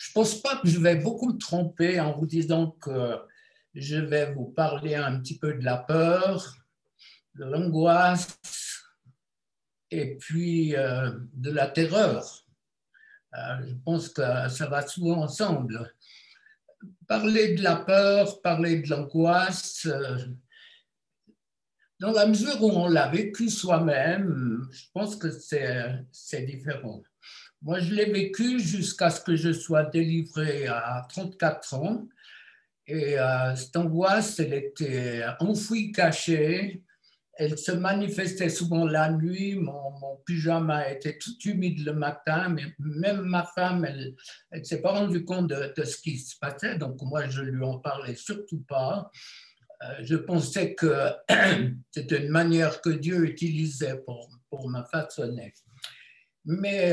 Je pense pas que je vais beaucoup me tromper en vous disant que je vais vous parler un petit peu de la peur, de l'angoisse et puis de la terreur. Je pense que ça va souvent ensemble. Parler de la peur, parler de l'angoisse, dans la mesure où on l'a vécu soi-même, je pense que c'est différent. Moi, je l'ai vécu jusqu'à ce que je sois délivré à 34 ans. Et cette angoisse, elle était enfouie, cachée. Elle se manifestait souvent la nuit. Mon pyjama était tout humide le matin, mais même ma femme, elle ne s'est pas rendue compte de ce qui se passait. Donc, moi, je ne lui en parlais surtout pas. Je pensais que c'était une manière que Dieu utilisait pour me façonner. Mais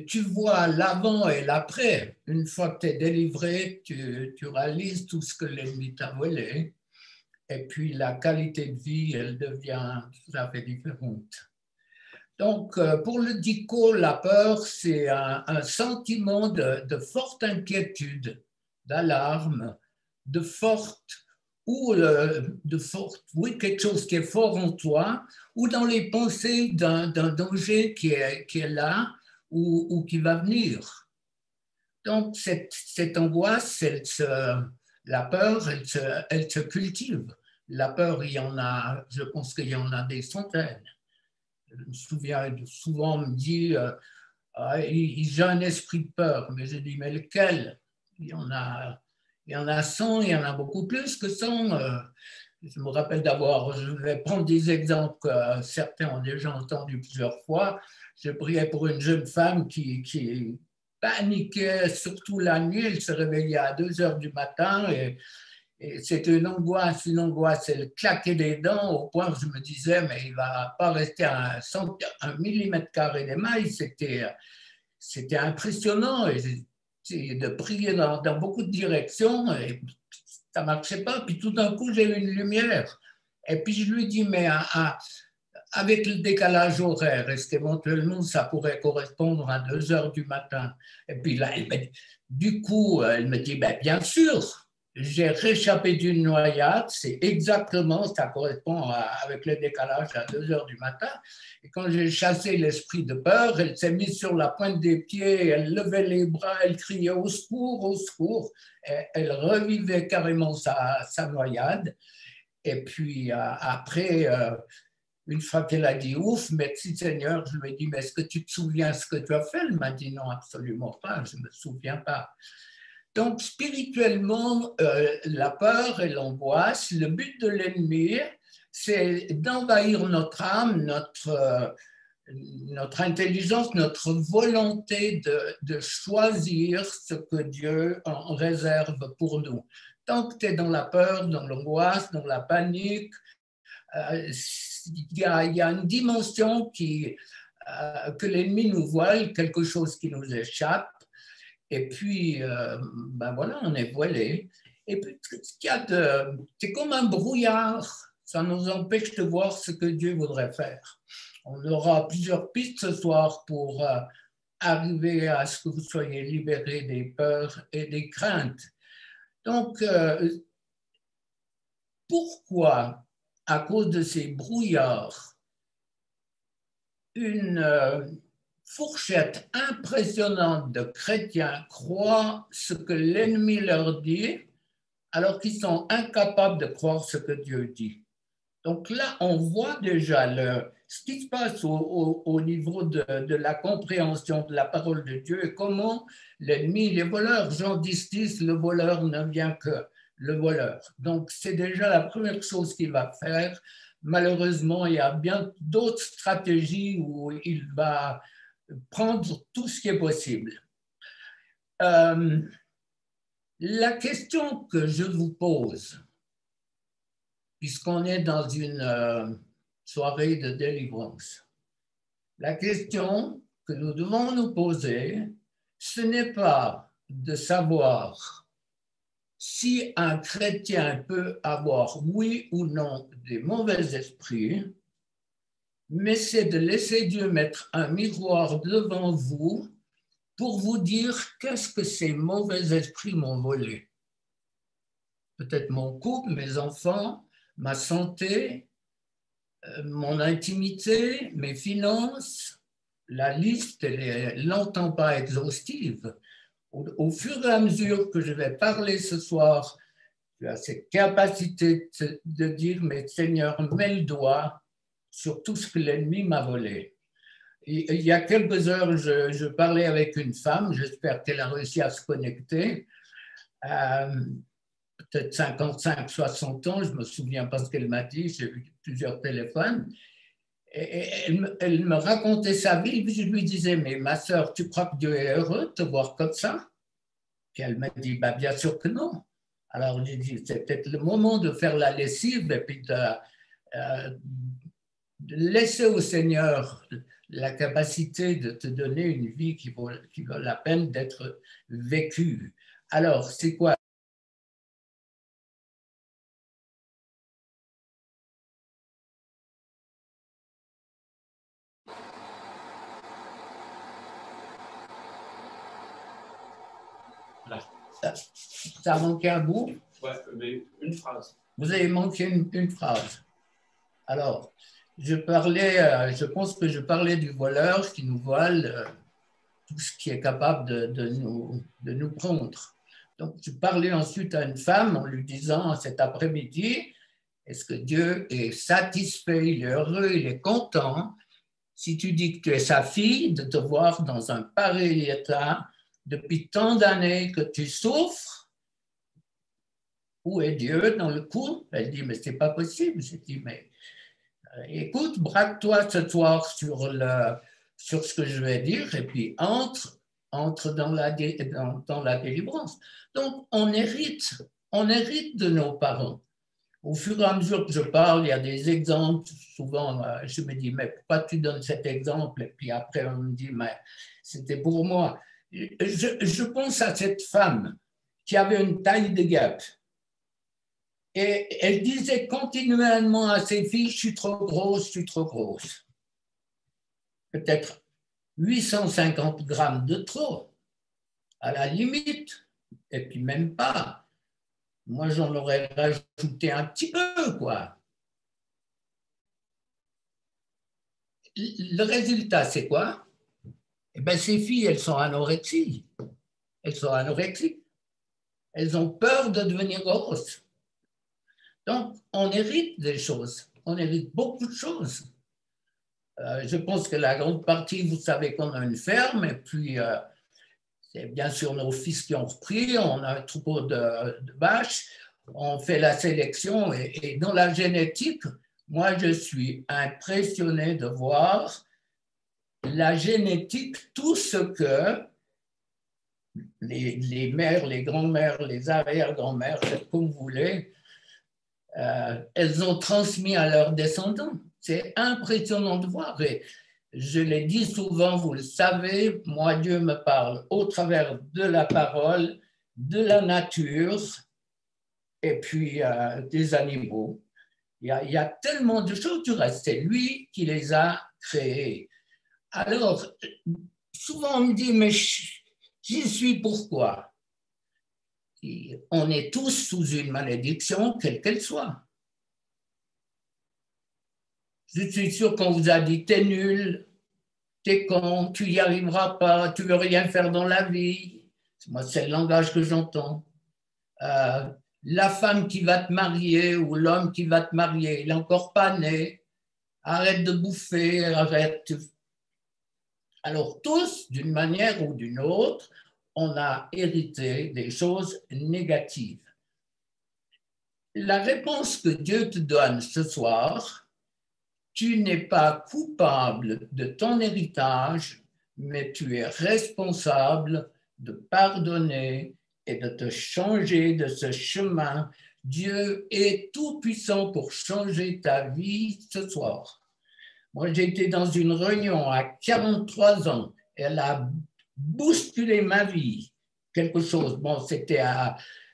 tu vois l'avant et l'après. Une fois que tu es délivré, tu réalises tout ce que l'ennemi t'a volé. Et puis la qualité de vie, elle devient tout à fait différente. Donc, pour le dico, la peur, c'est un sentiment de forte inquiétude, d'alarme, de forte oui, quelque chose qui est fort en toi, ou dans les pensées d'un danger qui est là ou qui va venir. Donc, cette angoisse, la peur, elle se cultive. La peur, il y en a, je pense qu'il y en a des centaines. Je me souviens souvent, on me dit, j'ai un esprit de peur, mais je dis, mais lequel? Il y en a 100, il y en a beaucoup plus que 100. Je me rappelle d'avoir, je vais prendre des exemples que certains ont déjà entendus plusieurs fois. Je priais pour une jeune femme qui paniquait, surtout la nuit. Elle se réveillait à 2 heures du matin et c'était une angoisse. Elle claquait des dents au point où je me disais, mais il ne va pas rester un millimètre carré des mailles. C'était impressionnant. Et de prier dans beaucoup de directions et ça ne marchait pas. Puis tout d'un coup, j'ai eu une lumière. Et puis je lui dis, mais avec le décalage horaire, est-ce qu'éventuellement ça pourrait correspondre à 2 heures du matin? Et puis là, du coup, elle me dit, ben, bien sûr, j'ai réchappé d'une noyade, c'est exactement, ça correspond avec le décalage à 2 heures du matin. Et quand j'ai chassé l'esprit de peur, elle s'est mise sur la pointe des pieds, elle levait les bras, elle criait au secours, au secours. Et elle revivait carrément sa noyade. Et puis après, une fois qu'elle a dit ouf, merci Seigneur, je lui ai dit, mais est-ce que tu te souviens ce que tu as fait? Elle m'a dit non, absolument pas, je ne me souviens pas. Donc, spirituellement, la peur et l'angoisse, le but de l'ennemi, c'est d'envahir notre âme, notre intelligence, notre volonté de choisir ce que Dieu en réserve pour nous. Tant que tu es dans la peur, dans l'angoisse, dans la panique, il y a une dimension que l'ennemi nous voile, quelque chose qui nous échappe. Et puis, ben voilà, on est voilé. Et puis, c'est comme un brouillard. Ça nous empêche de voir ce que Dieu voudrait faire. On aura plusieurs pistes ce soir pour arriver à ce que vous soyez libérés des peurs et des craintes. Donc, pourquoi, à cause de ces brouillards, une fourchette impressionnante de chrétiens croient ce que l'ennemi leur dit, alors qu'ils sont incapables de croire ce que Dieu dit. Donc là, on voit déjà ce qui se passe au niveau de la compréhension de la parole de Dieu et comment l'ennemi, les voleurs, Jean 10, le voleur ne vient que le voleur. Donc c'est déjà la première chose qu'il va faire. Malheureusement, il y a bien d'autres stratégies où il va prendre tout ce qui est possible. La question que je vous pose, puisqu'on est dans une soirée de délivrance, la question que nous devons nous poser, ce n'est pas de savoir si un chrétien peut avoir, oui ou non, des mauvais esprits, mais c'est de laisser Dieu mettre un miroir devant vous pour vous dire qu'est-ce que ces mauvais esprits m'ont volé. Peut-être mon couple, mes enfants, ma santé, mon intimité, mes finances. La liste, elle est longtemps pas exhaustive. Au fur et à mesure que je vais parler ce soir, tu as cette capacité de dire, mais Seigneur, mets le doigt sur tout ce que l'ennemi m'a volé. Et, il y a quelques heures, je parlais avec une femme, j'espère qu'elle a réussi à se connecter, peut-être 55, 60 ans, je ne me souviens pas ce qu'elle m'a dit, j'ai eu plusieurs téléphones. Et elle me racontait sa vie, puis je lui disais, mais ma sœur, tu crois que Dieu est heureux de te voir comme ça? Puis elle m'a dit, bah, bien sûr que non. Alors j'ai dit, c'est peut-être le moment de faire la lessive et puis de laisser au Seigneur la capacité de te donner une vie qui vaut la peine d'être vécue. Alors, c'est quoi? Ça a manqué un bout? Ouais, mais une phrase. Vous avez manqué une phrase. Alors, je pense que je parlais du voleur qui nous vole tout ce qui est capable de nous prendre. Donc, je parlais ensuite à une femme en lui disant cet après-midi, est-ce que Dieu est satisfait, il est heureux, il est content si tu dis que tu es sa fille, de te voir dans un pareil état depuis tant d'années que tu souffres? Où est Dieu dans le coup? Elle dit, mais c'est pas possible. J'ai dit, mais écoute, braque-toi ce soir sur ce que je vais dire et puis entre dans la délivrance. Donc, on hérite de nos parents. Au fur et à mesure que je parle, il y a des exemples. Souvent, je me dis, mais pourquoi tu donnes cet exemple? Et puis après, on me dit, mais c'était pour moi. Je pense à cette femme qui avait une taille de guêpe. Et elle disait continuellement à ses filles, je suis trop grosse, je suis trop grosse. Peut-être 850 grammes de trop, à la limite, et puis même pas. Moi, j'en aurais rajouté un petit peu, quoi. Le résultat, c'est quoi? Eh bien, ces filles, elles sont anorexiques. Elles sont anorexiques. Elles ont peur de devenir grosses. Donc, on hérite des choses. On hérite beaucoup de choses. Je pense que la grande partie, vous savez qu'on a une ferme, et puis c'est bien sûr nos fils qui ont repris, on a un troupeau de vaches, on fait la sélection, et dans la génétique, moi je suis impressionné de voir la génétique, tout ce que les mères, les grands-mères, les arrière-grands-mères, comme vous voulez, elles ont transmis à leurs descendants. C'est impressionnant de voir. Et je l'ai dit souvent, vous le savez, moi, Dieu me parle au travers de la parole, de la nature et puis des animaux. Il y a tellement de choses du reste. C'est lui qui les a créées. Alors, souvent on me dit, mais j'y suis pourquoi? On est tous sous une malédiction, quelle qu'elle soit. Je suis sûr qu'on vous a dit, t'es nul, t'es con, tu n'y arriveras pas, tu veux rien faire dans la vie. Moi, c'est le langage que j'entends. La femme qui va te marier ou l'homme qui va te marier, il n'est encore pas né. Arrête de bouffer, arrête. Alors, tous, d'une manière ou d'une autre, on a hérité des choses négatives. La réponse que Dieu te donne ce soir, tu n'es pas coupable de ton héritage, mais tu es responsable de pardonner et de te changer de ce chemin. Dieu est tout-puissant pour changer ta vie ce soir. Moi, j'ai été dans une réunion à 43 ans. Elle a bousculé ma vie. Quelque chose. Bon, c'était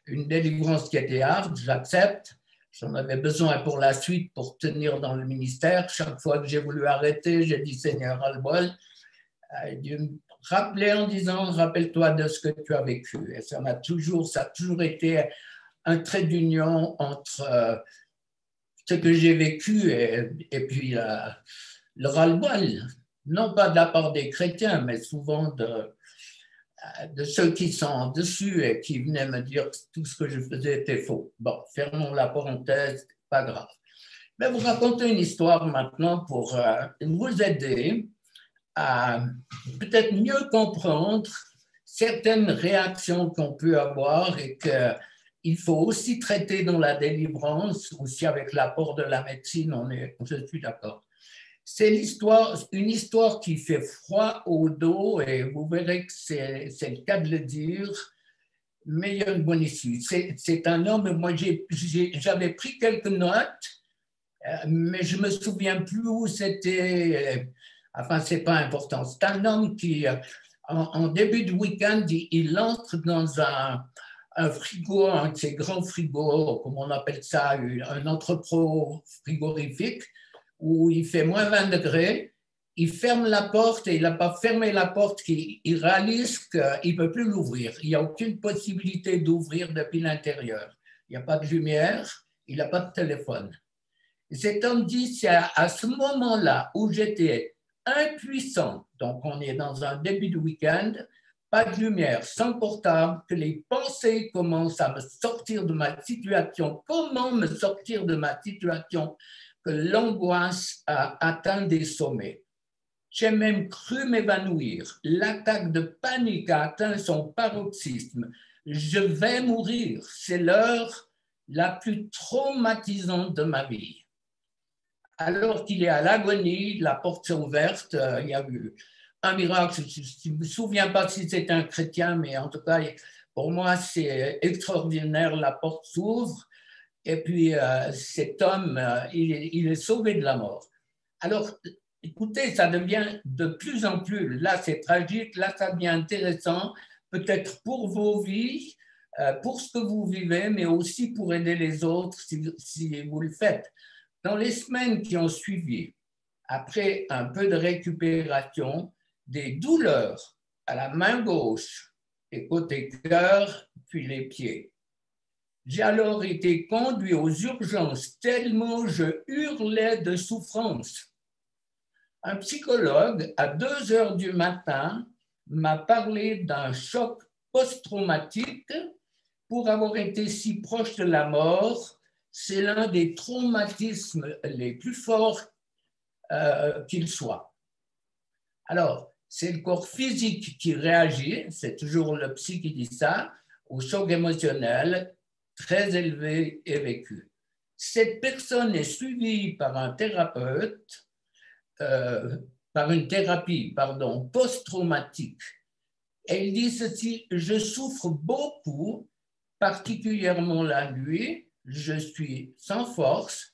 une délivrance qui était hard, j'accepte. J'en avais besoin pour la suite, pour tenir dans le ministère. Chaque fois que j'ai voulu arrêter, j'ai dit Seigneur, ras-le-bol. Dieu me rappeler en disant, rappelle-toi de ce que tu as vécu. Et ça a toujours été un trait d'union entre ce que j'ai vécu et puis le ras-le-bol, non pas de la part des chrétiens, mais souvent de ceux qui sont en dessus et qui venaient me dire que tout ce que je faisais était faux. Bon, fermons la parenthèse, pas grave. Mais vous racontez une histoire maintenant pour vous aider à peut-être mieux comprendre certaines réactions qu'on peut avoir et qu'il faut aussi traiter dans la délivrance, aussi avec l'apport de la médecine, je suis d'accord. C'est une histoire qui fait froid au dos et vous verrez que c'est le cas de le dire, mais il y a une bonne issue. C'est un homme, moi j'avais pris quelques notes, mais je ne me souviens plus où c'était. Enfin, ce n'est pas important. C'est un homme qui, en début de week-end, il entre dans un frigo, un de ces grands frigos, comme on appelle ça, un entrepôt frigorifique, où il fait moins 20 degrés. Il ferme la porte et il n'a pas fermé la porte, il réalise qu'il ne peut plus l'ouvrir. Il n'y a aucune possibilité d'ouvrir depuis l'intérieur. Il n'y a pas de lumière, il n'a pas de téléphone. Cet homme dit, c'est à ce moment-là où j'étais impuissant, donc on est dans un début de week-end, pas de lumière, sans portable, que les pensées commencent à me sortir de ma situation. Comment me sortir de ma situation? Que l'angoisse a atteint des sommets. J'ai même cru m'évanouir. L'attaque de panique a atteint son paroxysme. Je vais mourir. C'est l'heure la plus traumatisante de ma vie. Alors qu'il est à l'agonie, la porte s'est ouverte, il y a eu un miracle. Je ne me souviens pas si c'était un chrétien, mais en tout cas, pour moi, c'est extraordinaire. La porte s'ouvre et puis cet homme, il est sauvé de la mort. Alors, écoutez, ça devient de plus en plus, là c'est tragique, là ça devient intéressant, peut-être pour vos vies, pour ce que vous vivez, mais aussi pour aider les autres si vous le faites. Dans les semaines qui ont suivi, après un peu de récupération, des douleurs à la main gauche et côté cœur, puis les pieds. J'ai alors été conduit aux urgences tellement je hurlais de souffrance. Un psychologue, à 2 heures du matin, m'a parlé d'un choc post-traumatique. Pour avoir été si proche de la mort, c'est l'un des traumatismes les plus forts qu'il soit. Alors, c'est le corps physique qui réagit, c'est toujours le psy qui dit ça, au choc émotionnel très élevé et vécu. Cette personne est suivie par un thérapeute, par une thérapie, post-traumatique. Elle dit ceci, je souffre beaucoup, particulièrement la nuit, je suis sans force,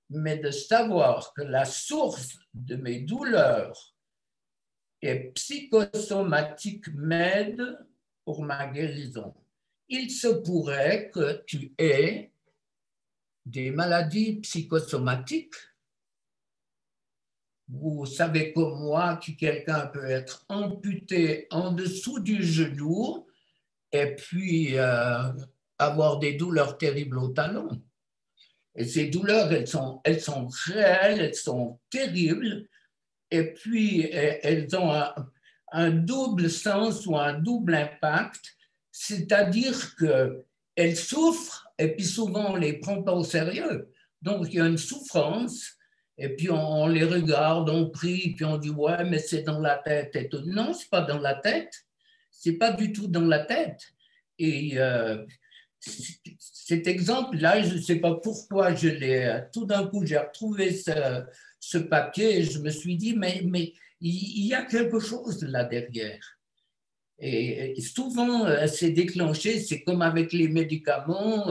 mais de savoir que la source de mes douleurs est psychosomatique m'aide pour ma guérison. Il se pourrait que tu aies des maladies psychosomatiques. Vous savez comme moi que quelqu'un peut être amputé en dessous du genou et puis avoir des douleurs terribles au talon. Et ces douleurs, elles sont réelles, elles sont terribles, et puis elles ont un double sens ou un double impact, c'est-à-dire qu'elles souffrent, et puis souvent on ne les prend pas au sérieux. Donc il y a une souffrance, et puis on les regarde, on prie, puis on dit « ouais, mais c'est dans la tête ». Et tout. Non, ce n'est pas dans la tête, ce n'est pas du tout dans la tête. Et cet exemple-là, je ne sais pas pourquoi je l'ai. Tout d'un coup, j'ai retrouvé ce papier et je me suis dit, mais il y a quelque chose là derrière. Et souvent, c'est déclenché, c'est comme avec les médicaments.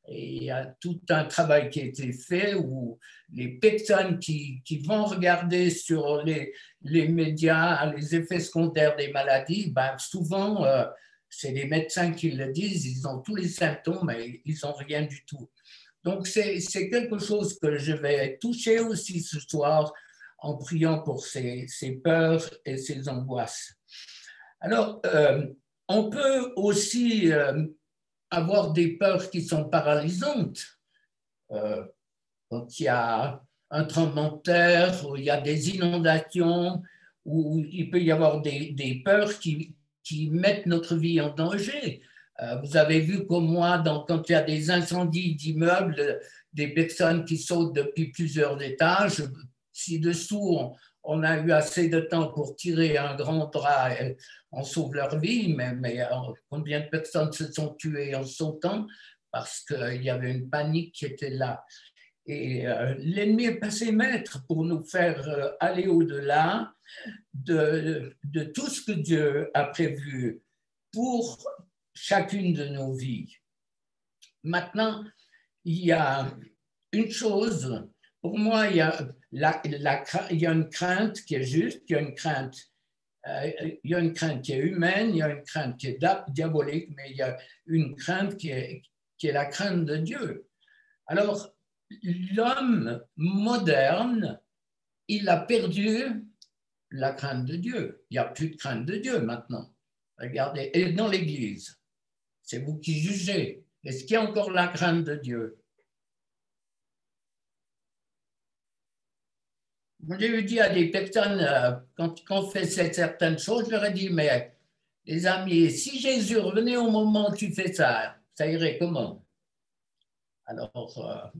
Et il y a tout un travail qui a été fait où les personnes qui vont regarder sur les médias les effets secondaires des maladies, ben souvent, c'est les médecins qui le disent, ils ont tous les symptômes, mais ils n'ont rien du tout. Donc, c'est quelque chose que je vais toucher aussi ce soir en priant pour ces peurs et ces angoisses. Alors, on peut aussi avoir des peurs qui sont paralysantes. Quand il y a un tremblement de terre, où il y a des inondations, où il peut y avoir des peurs qui mettent notre vie en danger. Vous avez vu comme moi, quand il y a des incendies d'immeubles, des personnes qui sautent depuis plusieurs étages, si dessous on a eu assez de temps pour tirer un grand drap, on sauve leur vie, mais combien de personnes se sont tuées en sautant parce qu'il y avait une panique qui était là. Et l'ennemi est passé maître pour nous faire aller au-delà de tout ce que Dieu a prévu pour chacune de nos vies. Maintenant, il y a une chose, pour moi, il y a une crainte qui est juste, il y a une crainte qui est humaine, il y a une crainte qui est diabolique, mais il y a une crainte qui est la crainte de Dieu. Alors, l'homme moderne, il a perdu la crainte de Dieu. Il n'y a plus de crainte de Dieu maintenant. Regardez, et dans l'Église, c'est vous qui jugez. Est-ce qu'il y a encore la crainte de Dieu? Moi, j'ai dit à des personnes, quand on fait certaines choses, je leur ai dit, mais les amis, si Jésus revenait au moment où tu fais ça, ça irait comment? Alors,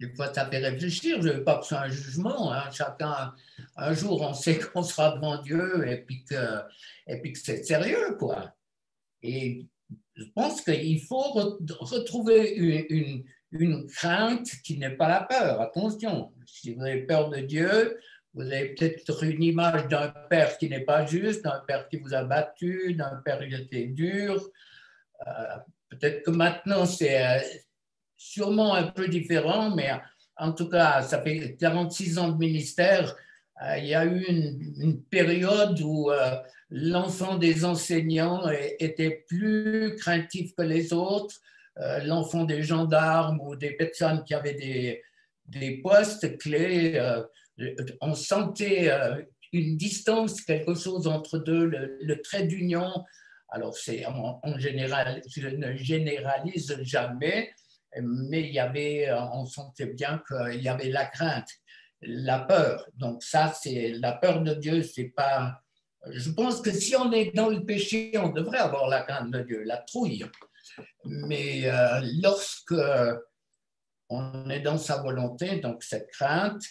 des fois, ça fait réfléchir. Je ne veux pas que ce soit un jugement. Hein. Chacun, un jour, on sait qu'on sera devant Dieu et puis que c'est sérieux, quoi. Et je pense qu'il faut retrouver une crainte qui n'est pas la peur. Attention, si vous avez peur de Dieu, vous avez peut-être une image d'un père qui n'est pas juste, d'un père qui vous a battu, d'un père qui était dur. Peut-être que maintenant, c'est sûrement un peu différent, mais en tout cas, ça fait 46 ans de ministère. Il y a eu une période où l'enfant des enseignants était plus craintif que les autres. L'enfant des gendarmes ou des personnes qui avaient des postes clés, on sentait une distance, quelque chose entre deux, le trait d'union. Alors, en général, je ne généralise jamais, mais on sentait bien qu'il y avait la crainte, la peur. Donc ça, c'est la peur de Dieu, c'est pas... Je pense que si on est dans le péché, on devrait avoir la crainte de Dieu, la trouille. Mais lorsque on est dans sa volonté, donc cette crainte,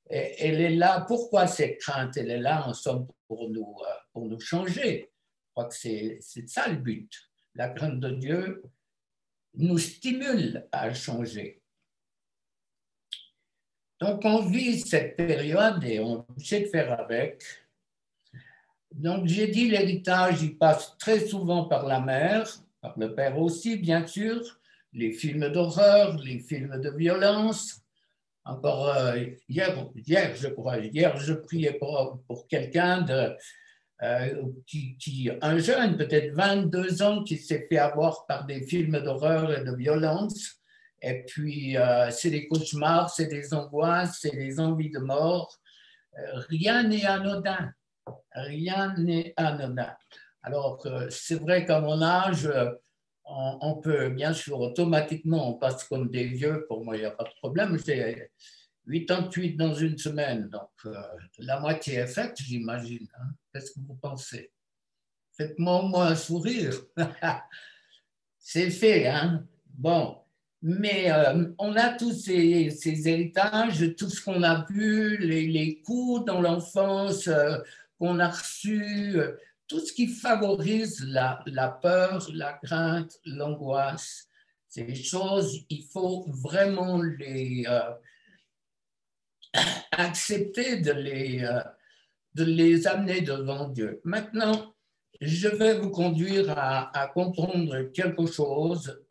elle est là. Pourquoi cette crainte? Elle est là, en somme, pour nous changer. Je crois que c'est ça le but. La crainte de Dieu nous stimule à changer. Donc, on vit cette période et on sait de faire avec. Donc, j'ai dit, l'héritage, il passe très souvent par la mère, par le père aussi, bien sûr, les films d'horreur, les films de violence. Encore hier, je crois, je priais pour quelqu'un un jeune, peut-être 22 ans, qui s'est fait avoir par des films d'horreur et de violence. Et puis, c'est des cauchemars, c'est des angoisses, c'est des envies de mort. Rien n'est anodin. Rien n'est anodin. Alors, c'est vrai qu'à mon âge, on peut, bien sûr, automatiquement, on passe comme des vieux. Pour moi, il n'y a pas de problème. J'ai 88 dans une semaine. Donc, la moitié est faite, j'imagine. Hein. Qu'est-ce que vous pensez? Faites-moi au moins un sourire. C'est fait, hein? Bon. Mais on a tous ces héritages, tout ce qu'on a vu, les coups dans l'enfance qu'on a reçus, tout ce qui favorise la peur, la crainte, l'angoisse. Ces choses, il faut vraiment les accepter de les amener devant Dieu. Maintenant, je vais vous conduire à comprendre quelque chose.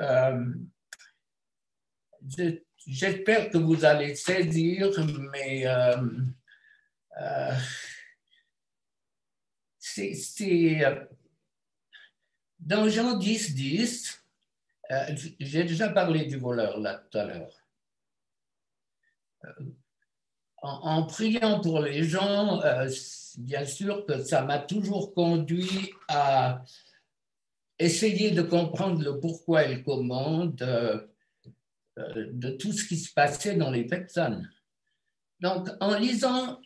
J'espère que vous allez saisir, mais c'est dans Jean 10, 10, j'ai déjà parlé du voleur là tout à l'heure. en priant pour les gens, bien sûr que ça m'a toujours conduit à essayer de comprendre le pourquoi et le comment de tout ce qui se passait dans les personnes. Donc, en lisant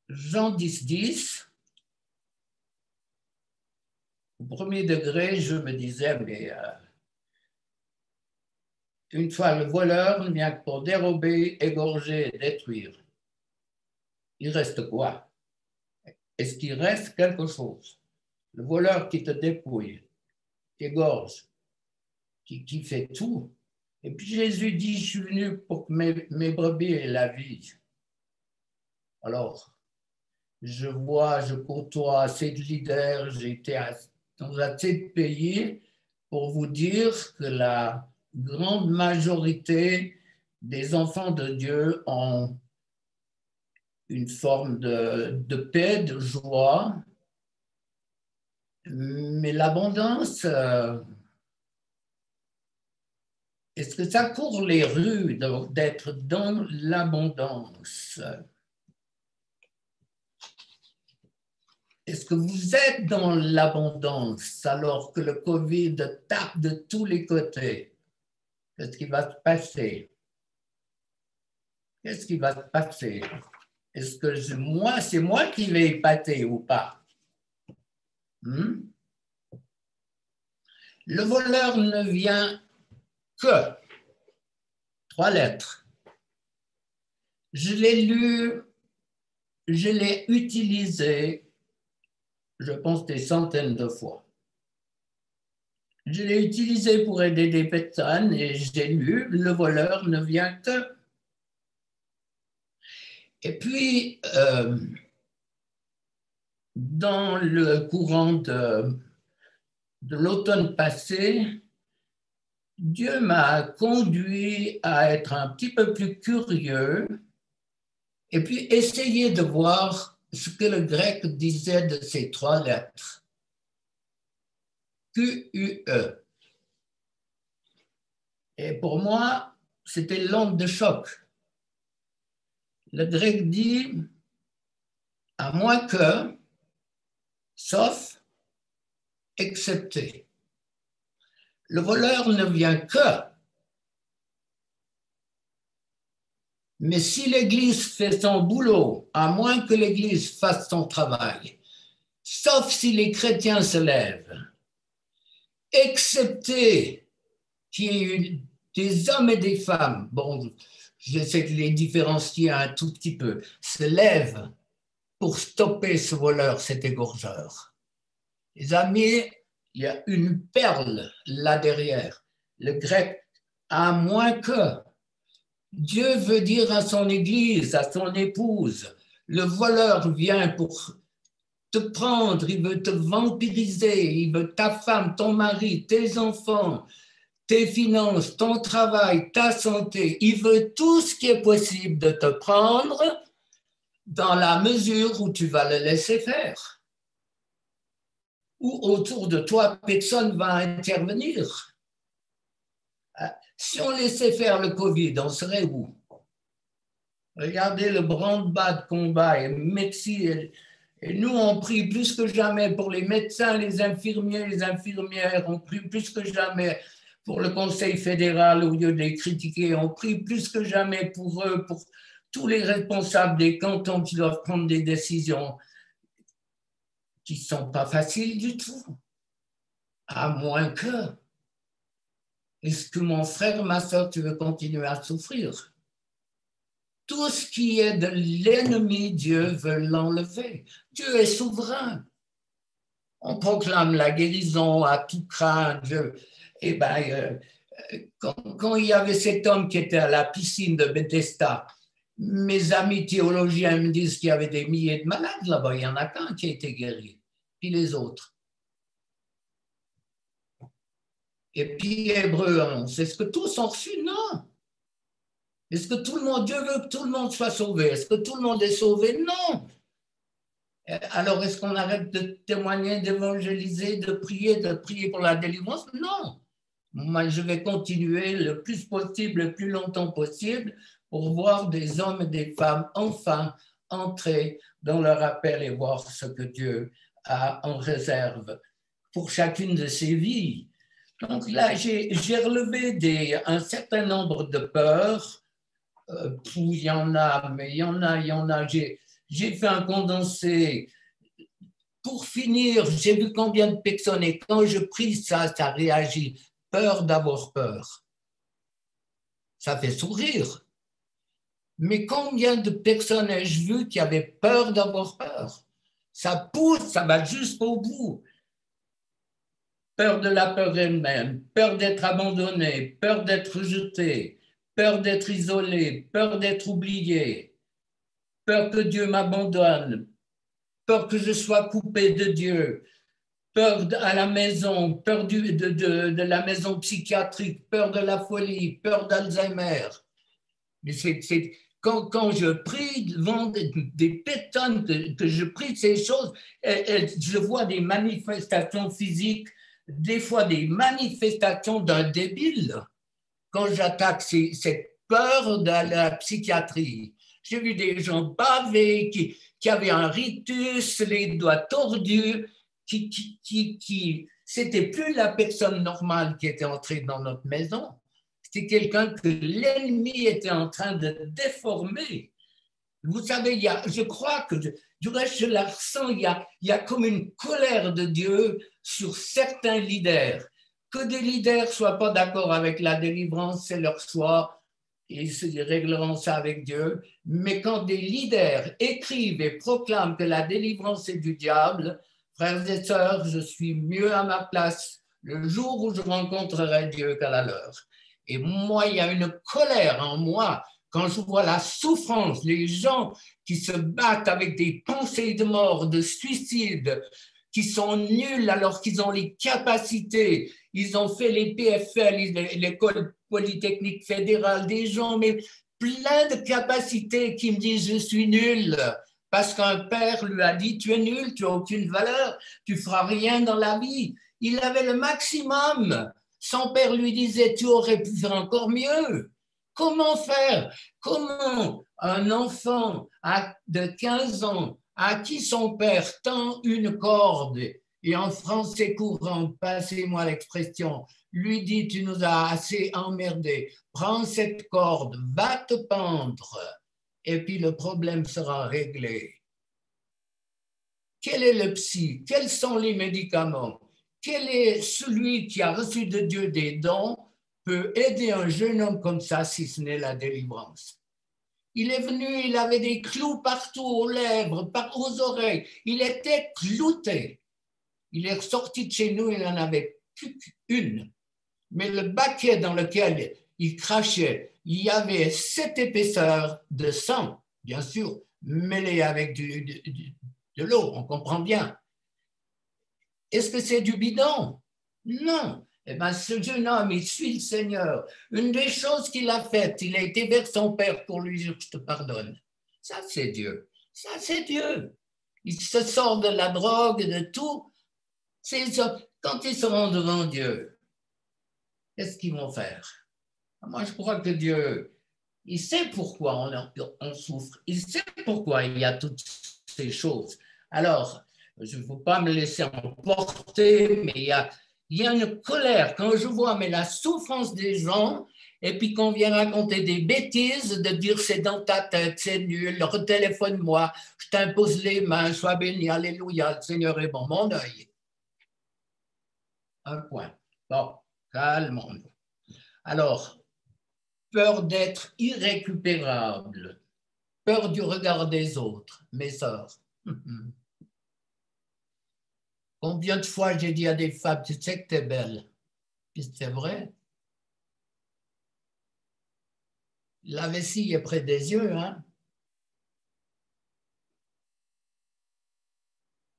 Jean 10, au premier degré, je me disais, mais une fois le voleur ne vient que pour dérober, égorger et détruire. Il reste quoi? Est-ce qu'il reste quelque chose? Le voleur qui te dépouille, qui égorge, qui fait tout. Et puis Jésus dit, je suis venu pour que mes brebis aient la vie. Alors, je vois, je côtoie assez de leaders, j'ai été dans assez de pays pour vous dire que la grande majorité des enfants de Dieu ont une forme de paix, de joie, mais l'abondance, est-ce que ça court les rues d'être dans l'abondance? Est-ce que vous êtes dans l'abondance alors que le Covid tape de tous les côtés? Qu'est-ce qui va se passer? Qu'est-ce qui va se passer? Est-ce que c'est moi qui vais épater ou pas? Le voleur ne vient que 3 lettres. Je l'ai lu, je l'ai utilisé, je pense des centaines de fois. Je l'ai utilisé pour aider des personnes et j'ai lu, le voleur ne vient que. Et puis, dans le courant de l'automne passé, Dieu m'a conduit à être un petit peu plus curieux et puis essayer de voir ce que le grec disait de ces 3 lettres. Q-U-E. Et pour moi, c'était l'onde de choc. Le grec dit, à moins que, sauf, excepté. Le voleur ne vient que. Mais si l'Église fait son boulot, à moins que l'Église fasse son travail, sauf si les chrétiens se lèvent, excepté qu'il y ait eu des hommes et des femmes, bon, j'essaie de les différencier un tout petit peu, se lèvent pour stopper ce voleur, cet égorgeur. Les amis, il y a une perle là derrière. Le grec, à moins que. Dieu veut dire à son église, à son épouse, le voleur vient pour te prendre, il veut te vampiriser, il veut ta femme, ton mari, tes enfants, tes finances, ton travail, ta santé. Il veut tout ce qui est possible de te prendre dans la mesure où tu vas le laisser faire. Ou autour de toi, personne ne va intervenir. Si on laissait faire le Covid, on serait où? Regardez le branle-bas de combat et médecine. Et nous, on prie plus que jamais pour les médecins, les infirmiers, les infirmières. On prie plus que jamais pour le Conseil fédéral au lieu de les critiquer. On prie plus que jamais pour eux, pour tous les responsables des cantons qui doivent prendre des décisions qui ne sont pas faciles du tout. À moins que. Est-ce que mon frère, ma soeur, tu veux continuer à souffrir? Tout ce qui est de l'ennemi, Dieu veut l'enlever. Dieu est souverain. On proclame la guérison à tout craint. Eh ben, quand il y avait cet homme qui était à la piscine de Bethesda, mes amis théologiens me disent qu'il y avait des milliers de malades là-bas. Il n'y en a qu'un qui a été guéri. Puis les autres. Et puis Hébreux 11. Est-ce que tous ont reçu? Non. Est-ce que tout le monde, Dieu veut que tout le monde soit sauvé? Est-ce que tout le monde est sauvé? Non. Alors, est-ce qu'on arrête de témoigner, d'évangéliser, de prier pour la délivrance? Non. Moi, je vais continuer le plus possible, le plus longtemps possible, pour voir des hommes et des femmes enfin entrer dans leur appel et voir ce que Dieu a en réserve pour chacune de ces vies. Donc là, j'ai relevé un certain nombre de peurs. Il y en a, mais il y en a. J'ai fait un condensé. Pour finir, j'ai vu combien de personnes, et quand je prie ça réagit. Peur d'avoir peur. Ça fait sourire. Mais combien de personnes ai-je vu qui avaient peur d'avoir peur? Ça pousse, ça va jusqu'au bout. Peur de la peur elle-même, peur d'être abandonné, peur d'être rejeté, peur d'être isolé, peur d'être oublié, peur que Dieu m'abandonne, peur que je sois coupé de Dieu, peur à la maison, peur de la maison psychiatrique, peur de la folie, peur d'Alzheimer. Mais quand je prie devant des personnes, que je prie ces choses, je vois des manifestations physiques, des fois des manifestations d'un débile. Quand j'attaque cette peur de la psychiatrie, j'ai vu des gens bavés qui avaient un rictus, les doigts tordus, c'était plus la personne normale qui était entrée dans notre maison. C'était quelqu'un que l'ennemi était en train de déformer. Vous savez, je crois que, du reste, je la ressens, il y a comme une colère de Dieu sur certains leaders. Que des leaders ne soient pas d'accord avec la délivrance, c'est leur choix, ils régleront ça avec Dieu. Mais quand des leaders écrivent et proclament que la délivrance est du diable, frères et sœurs, je suis mieux à ma place le jour où je rencontrerai Dieu qu'à la leur. Et moi, il y a une colère en moi quand je vois la souffrance, les gens qui se battent avec des pensées de mort, de suicide, qui sont nuls alors qu'ils ont les capacités. Ils ont fait les PFL, l'école polytechnique fédérale, des gens, mais plein de capacités qui me disent je suis nul. Parce qu'un père lui a dit tu es nul, tu n'as aucune valeur, tu ne feras rien dans la vie. Il avait le maximum. Son père lui disait tu aurais pu faire encore mieux. Comment faire? Comment un enfant de 15 ans à qui son père tend une corde et en français courant, passez-moi l'expression, lui dit tu nous as assez emmerdés, prends cette corde, va te pendre et puis le problème sera réglé. Quel est le psy? Quels sont les médicaments? Quel est celui qui a reçu de Dieu des dons peut aider un jeune homme comme ça si ce n'est la délivrance? Il est venu, il avait des clous partout aux lèvres, aux oreilles. Il était clouté. Il est ressorti de chez nous, il n'en avait plus qu'une. Mais le baquet dans lequel il crachait, il y avait cette épaisseur de sang, bien sûr, mêlée avec de l'eau, on comprend bien. Est-ce que c'est du bidon? Non. Eh bien, ce jeune homme, il suit le Seigneur. Une des choses qu'il a faites, il a été vers son père pour lui dire, je te pardonne. Ça, c'est Dieu. Ça, c'est Dieu. Il se sort de la drogue, de tout. Quand ils seront devant Dieu, qu'est-ce qu'ils vont faire? Moi, je crois que Dieu, il sait pourquoi on souffre. Il sait pourquoi il y a toutes ces choses. Alors, je ne veux pas me laisser emporter, mais il y a une colère. Quand je vois la souffrance des gens, et puis qu'on vient raconter des bêtises, de dire c'est dans ta tête, c'est nul, retéléphone-moi, je t'impose les mains, sois béni, alléluia, le Seigneur est bon, mon œil. Un point. Bon, calmons-nous. Alors, peur d'être irrécupérable, peur du regard des autres, mes sœurs. Combien de fois j'ai dit à des femmes, tu sais que tu es belle? Puis c'est vrai. La vessie est près des yeux, hein?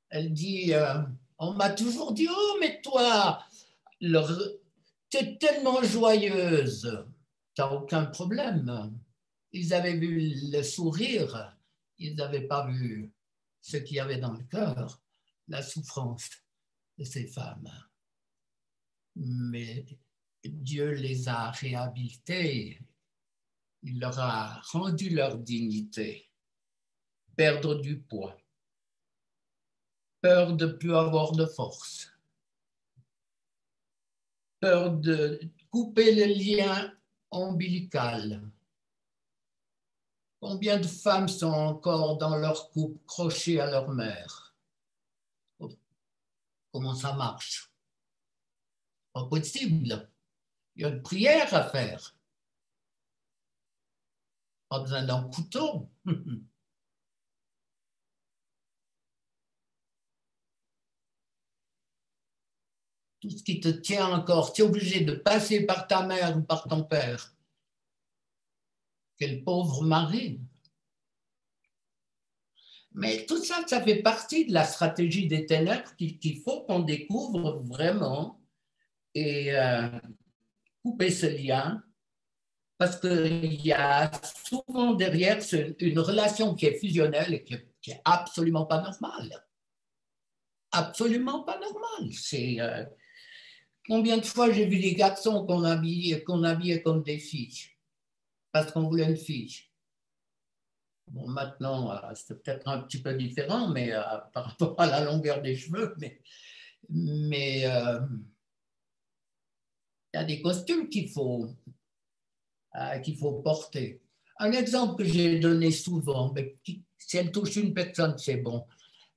Elle dit, on m'a toujours dit, oh, mais toi, tu es tellement joyeuse, tu n'as aucun problème. Ils avaient vu le sourire, ils n'avaient pas vu ce qu'il y avait dans le cœur, la souffrance de ces femmes. Mais Dieu les a réhabilitées. il leur a rendu leur dignité, perdre du poids, peur de ne plus avoir de force, peur de couper le lien ombilical. Combien de femmes sont encore dans leur couple crochées à leur mère? Comment ça marche? Pas possible. Il y a une prière à faire. Pas besoin d'un couteau. Tout ce qui te tient encore, tu es obligé de passer par ta mère ou par ton père. Quel pauvre mari. Mais tout ça, ça fait partie de la stratégie des ténèbres qu'il faut qu'on découvre vraiment et couper ce lien, parce qu'il y a souvent derrière une relation qui est fusionnelle et qui est absolument pas normale. Absolument pas normale. C'est combien de fois j'ai vu des garçons qu'on habillait comme des filles parce qu'on voulait une fille. Bon, maintenant, c'est peut-être un petit peu différent, mais par rapport à la longueur des cheveux, mais il y a des costumes qu'il faut porter. Un exemple que j'ai donné souvent, mais si elle touche une personne, c'est bon.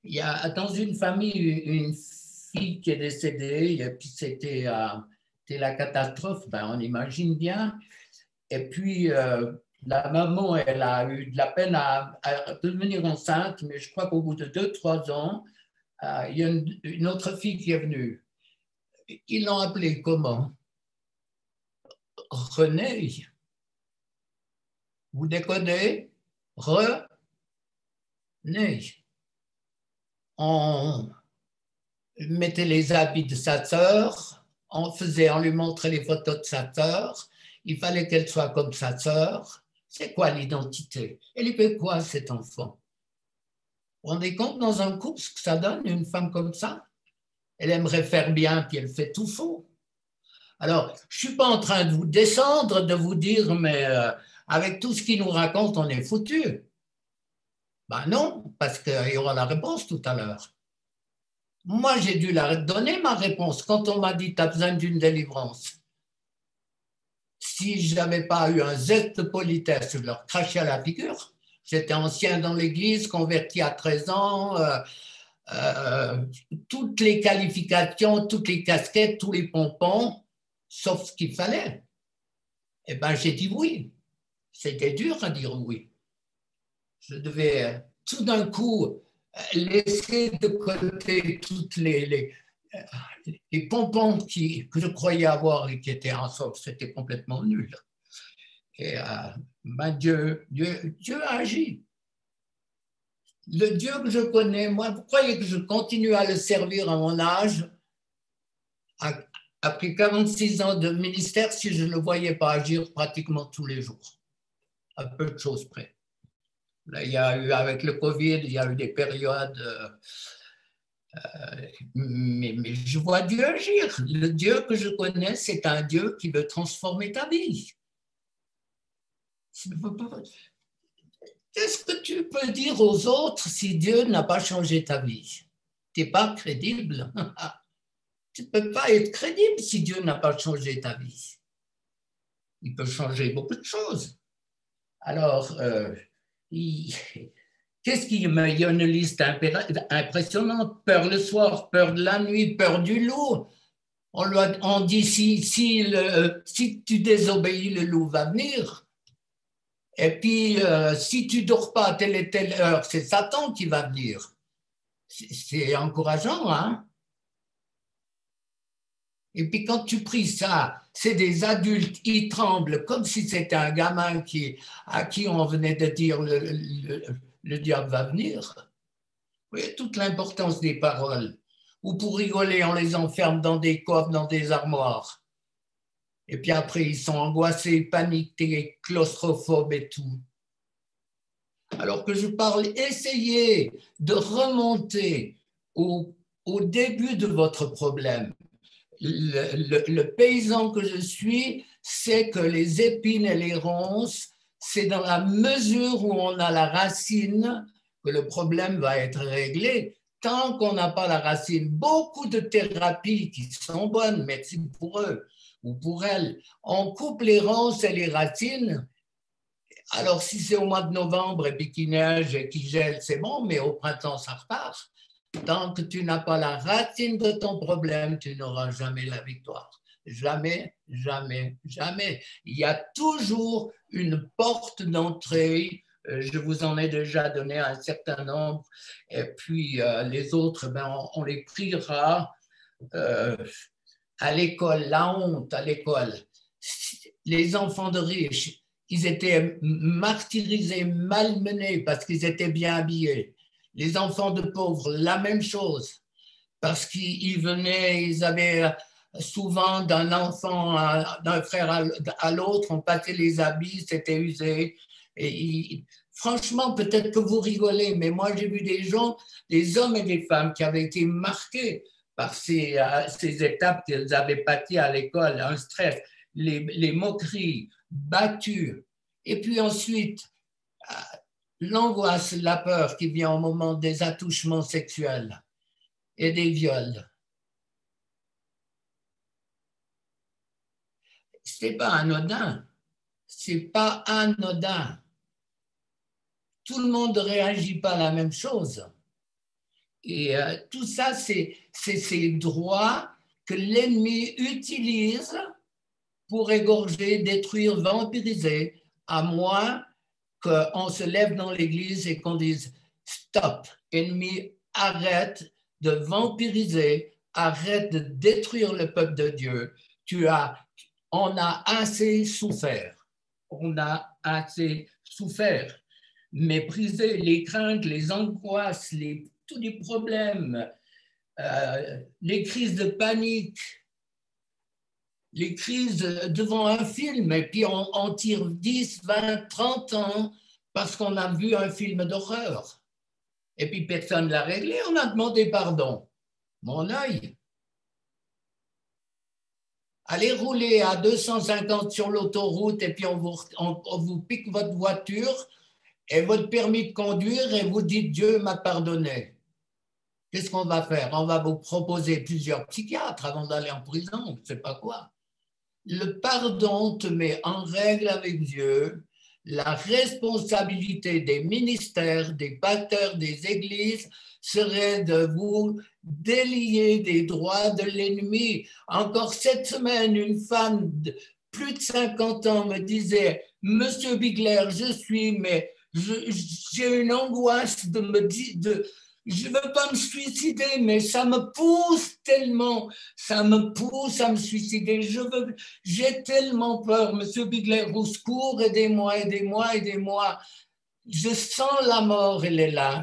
Il y a dans une famille une fille qui est décédée, et puis c'était la catastrophe, ben, on imagine bien. Et puis, la maman, elle a eu de la peine à devenir enceinte, mais je crois qu'au bout de 2-3 ans, il y a une autre fille qui est venue. Ils l'ont appelée comment? Renée. Vous décodez? Renée. On mettait les habits de sa sœur, on lui montrait les photos de sa sœur, il fallait qu'elle soit comme sa sœur. C'est quoi l'identité? Elle fait quoi, cet enfant? Vous vous rendez compte dans un couple ce que ça donne, une femme comme ça? Elle aimerait faire bien, puis elle fait tout faux. Alors, je ne suis pas en train de vous descendre, de vous dire, mais avec tout ce qu'il nous raconte, on est foutu. Ben non, parce qu'il y aura la réponse tout à l'heure. Moi, j'ai dû donner ma réponse quand on m'a dit « tu as besoin d'une délivrance ». Si je n'avais pas eu un zeste de politesse, je leur crachais à la figure. J'étais ancien dans l'église, converti à 13 ans, toutes les qualifications, toutes les casquettes, tous les pompons, sauf ce qu'il fallait. Eh bien, j'ai dit oui. C'était dur à dire oui. Je devais tout d'un coup laisser de côté toutes les pompons que je croyais avoir et qui étaient en sorte, c'était complètement nul. Et ben Dieu a agi. Le Dieu que je connais, moi, vous croyez que je continue à le servir à mon âge, après 46 ans de ministère, si je ne le voyais pas agir pratiquement tous les jours, à peu de choses près. Là, il y a eu, avec le Covid, il y a eu des périodes, mais je vois Dieu agir. Le Dieu que je connais, c'est un Dieu qui veut transformer ta vie. Qu'est-ce que tu peux dire aux autres si Dieu n'a pas changé ta vie? Tu n'es pas crédible. Tu ne peux pas être crédible si Dieu n'a pas changé ta vie. Il peut changer beaucoup de choses. Alors, qu'est-ce qu'il y a? Il y a une liste impressionnante. Peur le soir, peur de la nuit, peur du loup. On dit si tu désobéis, le loup va venir. Et puis, si tu ne dors pas à telle et telle heure, c'est Satan qui va venir. C'est encourageant, hein? Et puis, quand tu pries ça, c'est des adultes, ils tremblent comme si c'était un gamin à qui on venait de dire le diable va venir. Vous voyez toute l'importance des paroles. Ou pour rigoler, on les enferme dans des coffres, dans des armoires. Et puis après, ils sont angoissés, paniqués, claustrophobes et tout. Alors que je parle, essayez de remonter au début de votre problème. Le paysan que je suis sait que les épines et les ronces, c'est dans la mesure où on a la racine que le problème va être réglé. Tant qu'on n'a pas la racine, beaucoup de thérapies qui sont bonnes, merci pour eux ou pour elles, on coupe les ronces et les racines. Alors, si c'est au mois de novembre et puis qu'il neige et qu'il gèle, c'est bon, mais au printemps, ça repart. Tant que tu n'as pas la racine de ton problème, tu n'auras jamais la victoire. Jamais, jamais, jamais. Il y a toujours une porte d'entrée. Je vous en ai déjà donné un certain nombre. Et puis, les autres, ben, on les priera à l'école, la honte à l'école. Les enfants de riches, ils étaient martyrisés, malmenés parce qu'ils étaient bien habillés. Les enfants de pauvres, la même chose, parce qu'ils venaient, ils avaient souvent d'un enfant, d'un frère à l'autre, on passait les habits, c'était usé. Et franchement, peut-être que vous rigolez, mais moi j'ai vu des gens, des hommes et des femmes qui avaient été marqués par ces étapes qu'ils avaient pâties à l'école, un stress, les moqueries, battus. Et puis ensuite, l'angoisse, la peur qui vient au moment des attouchements sexuels et des viols. C'est pas anodin. C'est pas anodin. Tout le monde ne réagit pas à la même chose. Et tout ça, c'est ces droits que l'ennemi utilise pour égorger, détruire, vampiriser, à moins qu'on se lève dans l'église et qu'on dise « Stop, ennemi, arrête de vampiriser, arrête de détruire le peuple de Dieu. On a assez souffert. On a assez souffert. Mépriser les craintes, les angoisses, tous les problèmes, les crises de panique, les crises devant un film, et puis on tire 10, 20, 30 ans parce qu'on a vu un film d'horreur. Et puis personne ne l'a réglé, on a demandé pardon. Mon œil. Allez rouler à 250 sur l'autoroute et puis on vous pique votre voiture et votre permis de conduire et vous dites Dieu m'a pardonné. Qu'est-ce qu'on va faire? On va vous proposer plusieurs psychiatres avant d'aller en prison, je ne sais pas quoi. Le pardon te met en règle avec Dieu. La responsabilité des ministères, des pasteurs, des églises serait de vous délier des droits de l'ennemi. Encore cette semaine, une femme de plus de 50 ans me disait « Monsieur Bigler, j'ai une angoisse de me dire… Je ne veux pas me suicider, mais ça me pousse tellement, ça me pousse à me suicider. J'ai tellement peur, Monsieur Bigler, au secours, aidez-moi, aidez-moi, aidez-moi. Je sens la mort, elle est là.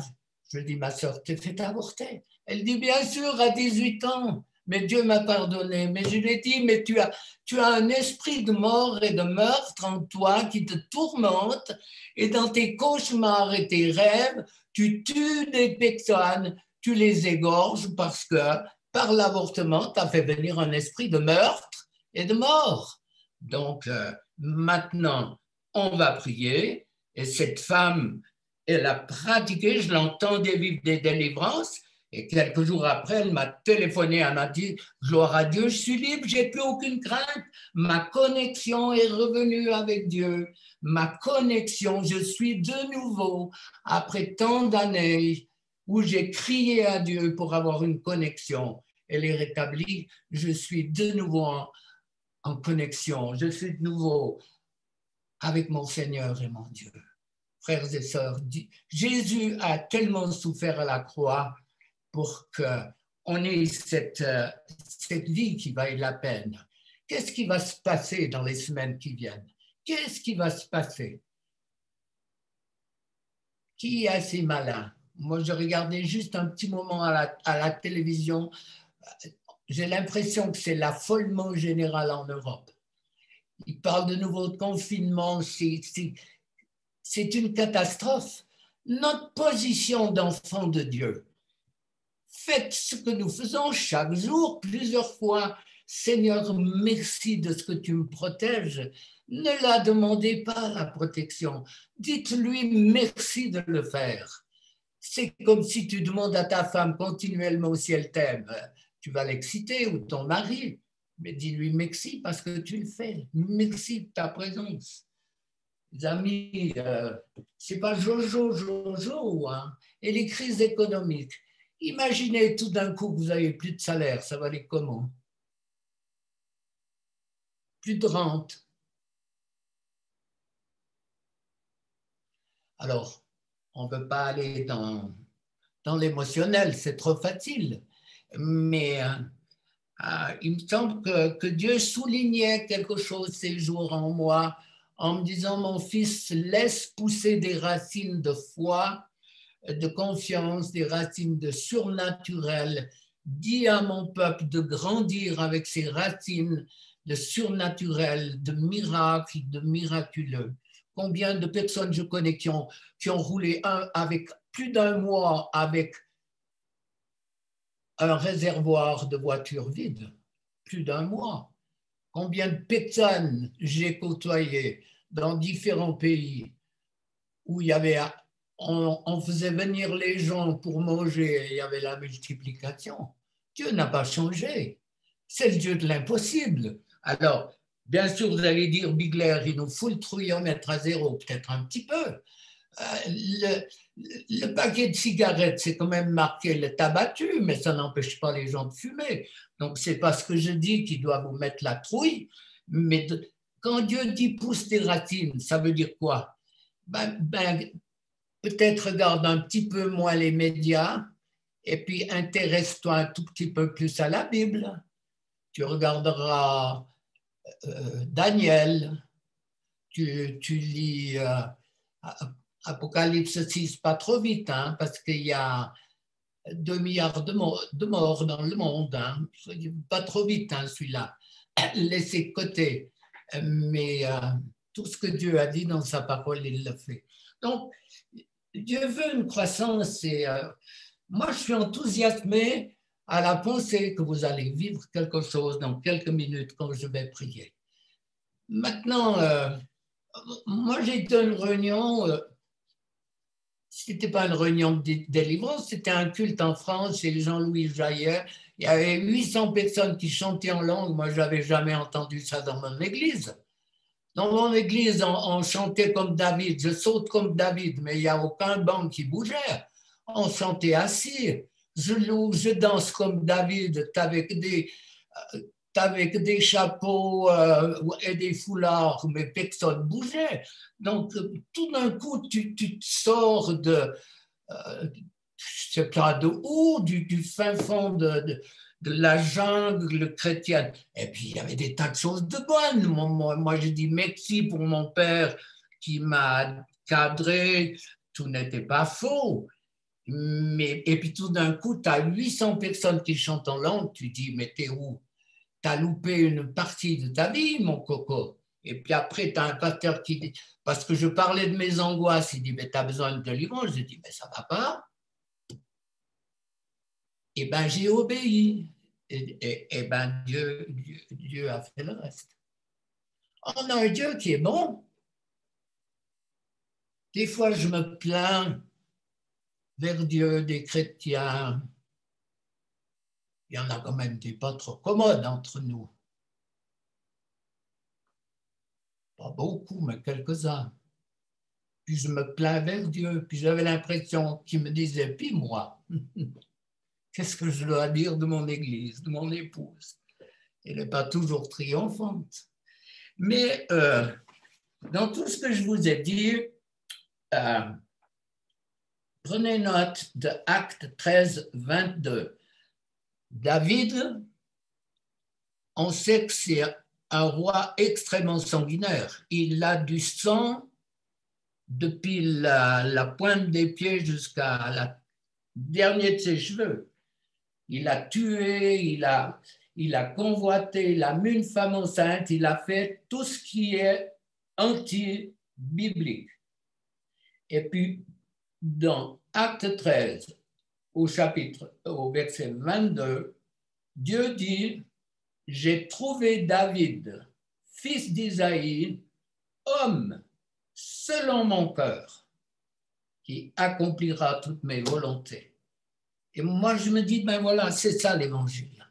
Je dis, ma soeur, t'es fait avorter. Elle dit, bien sûr, à 18 ans, mais Dieu m'a pardonné. Mais je lui ai dit, mais tu as un esprit de mort et de meurtre en toi qui te tourmente, et dans tes cauchemars et tes rêves, tu tues des personnes, tu les égorges parce que par l'avortement, tu as fait venir un esprit de meurtre et de mort. Donc, maintenant, on va prier. Et cette femme, elle a pratiqué, je l'entendais vivre des délivrances. Et quelques jours après, elle m'a téléphoné, elle m'a dit « Gloire à Dieu, je suis libre, j'ai plus aucune crainte. Ma connexion est revenue avec Dieu. Ma connexion, je suis de nouveau, après tant d'années où j'ai crié à Dieu pour avoir une connexion. Elle est rétablie. Je suis de nouveau en connexion. Je suis de nouveau avec mon Seigneur et mon Dieu. » Frères et sœurs, Jésus a tellement souffert à la croix pour qu'on ait cette vie qui vaille la peine. Qu'est-ce qui va se passer dans les semaines qui viennent? Qu'est-ce qui va se passer? Qui est assez malin? Moi, je regardais juste un petit moment à la télévision. J'ai l'impression que c'est l'affolement général en Europe. Ils parlent de nouveau de confinement. C'est une catastrophe. Notre position d'enfant de Dieu, faites ce que nous faisons chaque jour, plusieurs fois. Seigneur, merci de ce que tu me protèges. Ne la demandez pas, la protection. Dites-lui merci de le faire. C'est comme si tu demandes à ta femme continuellement si elle t'aime. Tu vas l'exciter ou ton mari. Mais dis-lui merci parce que tu le fais. Merci de ta présence. Les amis, c'est pas Jojo, hein. Et les crises économiques. Imaginez tout d'un coup que vous n'avez plus de salaire, ça va aller comment? Plus de rente. Alors, on ne veut pas aller dans l'émotionnel, c'est trop facile. Mais il me semble que Dieu soulignait quelque chose ces jours en moi en me disant, mon fils, laisse pousser des racines de foi, de confiance, des racines de surnaturel. Dis à mon peuple de grandir avec ces racines de surnaturel, de miracles, de miraculeux. Combien de personnes je connais qui ont roulé avec plus d'un mois avec un réservoir de voitures vide, plus d'un mois. Combien de personnes j'ai côtoyées dans différents pays où il y avait, on faisait venir les gens pour manger et il y avait la multiplication. Dieu n'a pas changé. C'est le Dieu de l'impossible. Alors, bien sûr, vous allez dire, Bigler, il nous faut le trouillomètre à zéro, peut-être un petit peu. Le paquet de cigarettes, c'est quand même marqué le tabac tue, mais ça n'empêche pas les gens de fumer. Donc, c'est pas ce que je dis qui doit vous mettre la trouille, mais quand Dieu dit pousse des racines, ça veut dire quoi? Peut-être regarde un petit peu moins les médias et puis intéresse-toi un tout petit peu plus à la Bible. Tu regarderas Daniel, tu lis Apocalypse 6, pas trop vite, hein, parce qu'il y a 2 milliards de morts dans le monde. Hein. Pas trop vite, hein, celui-là. Laissez de côté. Mais tout ce que Dieu a dit dans sa parole, il le fait. Donc, Dieu veut une croissance et moi, je suis enthousiasmé à la pensée que vous allez vivre quelque chose dans quelques minutes quand je vais prier. Maintenant, moi, j'ai été à une réunion, ce n'était pas une réunion de délivrance, c'était un culte en France chez Jean-Louis Jaillet. Il y avait 800 personnes qui chantaient en langue. Moi, je n'avais jamais entendu ça dans mon église. Dans mon église, on chantait comme David. Je saute comme David, mais il n'y a aucun banc qui bougeait. On chantait assis. Je danse comme David, avec des chapeaux et des foulards, mais personne ne bougeait. Donc, tout d'un coup, tu te sors de, je sais pas de où, du fin fond de la jungle chrétienne. Et puis, il y avait des tas de choses de bonnes. Moi je dis merci pour mon père qui m'a cadré. Tout n'était pas faux. Et puis, tout d'un coup, tu as 800 personnes qui chantent en langue. Tu dis, mais t'es où? Tu as loupé une partie de ta vie, mon coco. Et puis après, tu as un pasteur qui dit, parce que je parlais de mes angoisses, il dit, mais tu as besoin de délivrance. Je dis, mais ça ne va pas. Eh bien, j'ai obéi. Et bien, Dieu a fait le reste. On a un Dieu qui est bon. Des fois, je me plains vers Dieu des chrétiens. Il y en a quand même des pas trop commodes entre nous. Pas beaucoup, mais quelques-uns. Puis je me plains vers Dieu. Puis j'avais l'impression qu'il me disait, puis moi, qu'est-ce que je dois dire de mon église, de mon épouse? Elle n'est pas toujours triomphante. Mais dans tout ce que je vous ai dit, prenez note de Acte 13, 22. David, on sait que c'est un roi extrêmement sanguinaire. Il a du sang depuis la pointe des pieds jusqu'à la dernière de ses cheveux. Il a tué, il a convoité, il a mis une femme enceinte, il a fait tout ce qui est anti-biblique. Et puis, dans Acte 13, au verset 22, Dieu dit, j'ai trouvé David, fils d'Isaïe, homme selon mon cœur, qui accomplira toutes mes volontés. Et moi, je me dis, ben voilà, c'est ça l'évangile.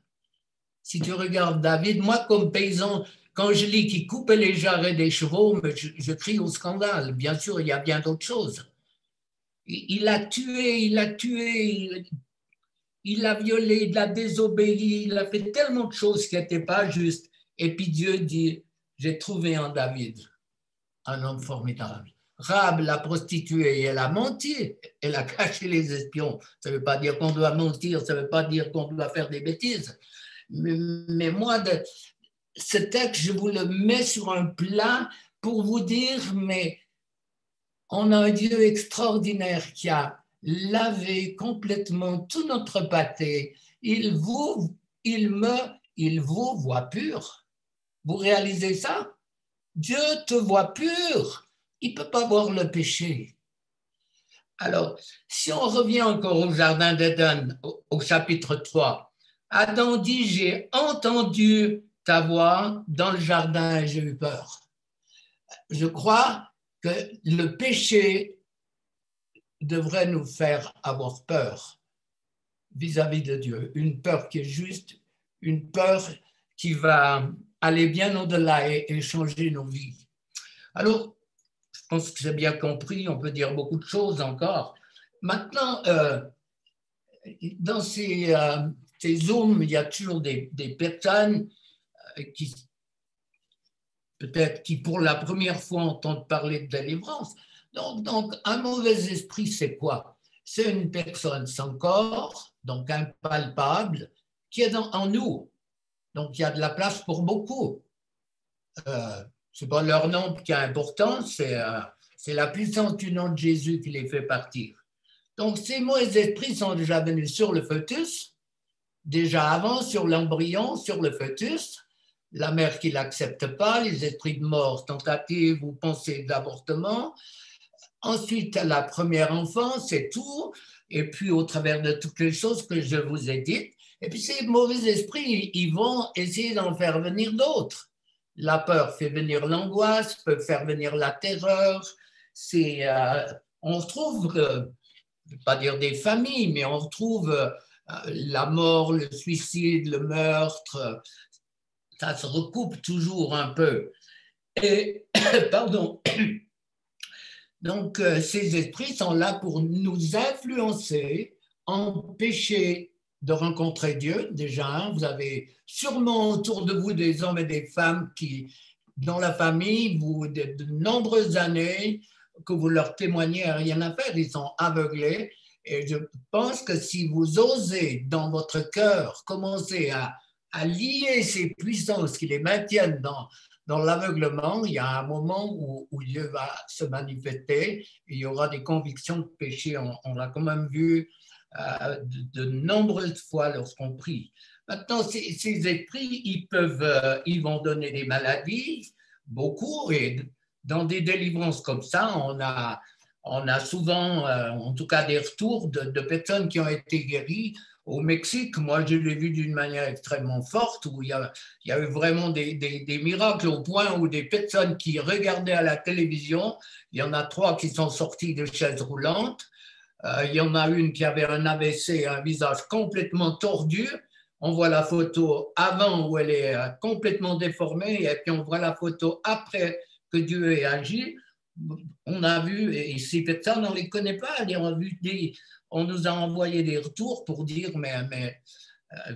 Si tu regardes David, moi, comme paysan, quand je lis qu'il coupait les jarrets des chevaux, je crie au scandale. Bien sûr, il y a bien d'autres choses. Il a tué, il a violé, il a désobéi, il a fait tellement de choses qui n'étaient pas justes. Et puis Dieu dit, j'ai trouvé en David un homme formidable. Rahab, la prostituée, elle a menti, elle a caché les espions. Ça ne veut pas dire qu'on doit mentir, ça ne veut pas dire qu'on doit faire des bêtises. Mais moi, ce texte, je vous le mets sur un plat pour vous dire, mais on a un Dieu extraordinaire qui a lavé complètement tout notre pâté. Il vous voit pur. Vous réalisez ça? Dieu te voit pur. Il ne peut pas voir le péché. Alors, si on revient encore au jardin d'Éden, au chapitre 3, Adam dit, j'ai entendu ta voix dans le jardin et j'ai eu peur. Je crois que le péché devrait nous faire avoir peur vis-à-vis de Dieu, une peur qui est juste, une peur qui va aller bien au-delà et changer nos vies. Alors, je pense que j'ai bien compris, on peut dire beaucoup de choses encore. Maintenant, dans ces Zooms, il y a toujours des personnes qui, peut-être, qui pour la première fois entendent parler de délivrance. Donc, un mauvais esprit, c'est quoi? C'est une personne sans corps, donc impalpable, qui est en nous. Donc, il y a de la place pour beaucoup. Ce n'est pas leur nom qui est important, c'est la puissance du nom de Jésus qui les fait partir. Donc, ces mauvais esprits sont déjà venus sur le fœtus, déjà avant, sur l'embryon, sur le fœtus, la mère qui ne l'accepte pas, les esprits de mort, tentative ou pensée d'avortement. Ensuite, la première enfance, c'est tout. Et puis, au travers de toutes les choses que je vous ai dites, et puis ces mauvais esprits, ils vont essayer d'en faire venir d'autres. La peur fait venir l'angoisse, peut faire venir la terreur. On retrouve, je ne vais pas dire des familles, mais on retrouve la mort, le suicide, le meurtre. Ça se recoupe toujours un peu. Et, pardon. Donc, ces esprits sont là pour nous influencer, empêcher de rencontrer Dieu. Déjà, vous avez sûrement autour de vous des hommes et des femmes qui, dans la famille, de nombreuses années, que vous leur témoignez à rien à faire, ils sont aveuglés. Et je pense que si vous osez, dans votre cœur, commencer à lier ces puissances qui les maintiennent dans l'aveuglement, il y a un moment où Dieu va se manifester et il y aura des convictions de péché. On l'a quand même vu de nombreuses fois lorsqu'on prie. Maintenant, ces esprits, ils vont donner des maladies, beaucoup, et dans des délivrances comme ça, on a souvent, en tout cas, des retours de personnes qui ont été guéries. Au Mexique, moi, je l'ai vu d'une manière extrêmement forte, où il y a eu vraiment des miracles au point où des personnes qui regardaient à la télévision, il y en a 3 qui sont sortis de chaises roulantes, il y en a une qui avait un AVC, un visage complètement tordu, on voit la photo avant où elle est complètement déformée, et puis on voit la photo après que Dieu ait agi. On a vu, et ces personnes, on ne les connaît pas, on nous a envoyé des retours pour dire, mais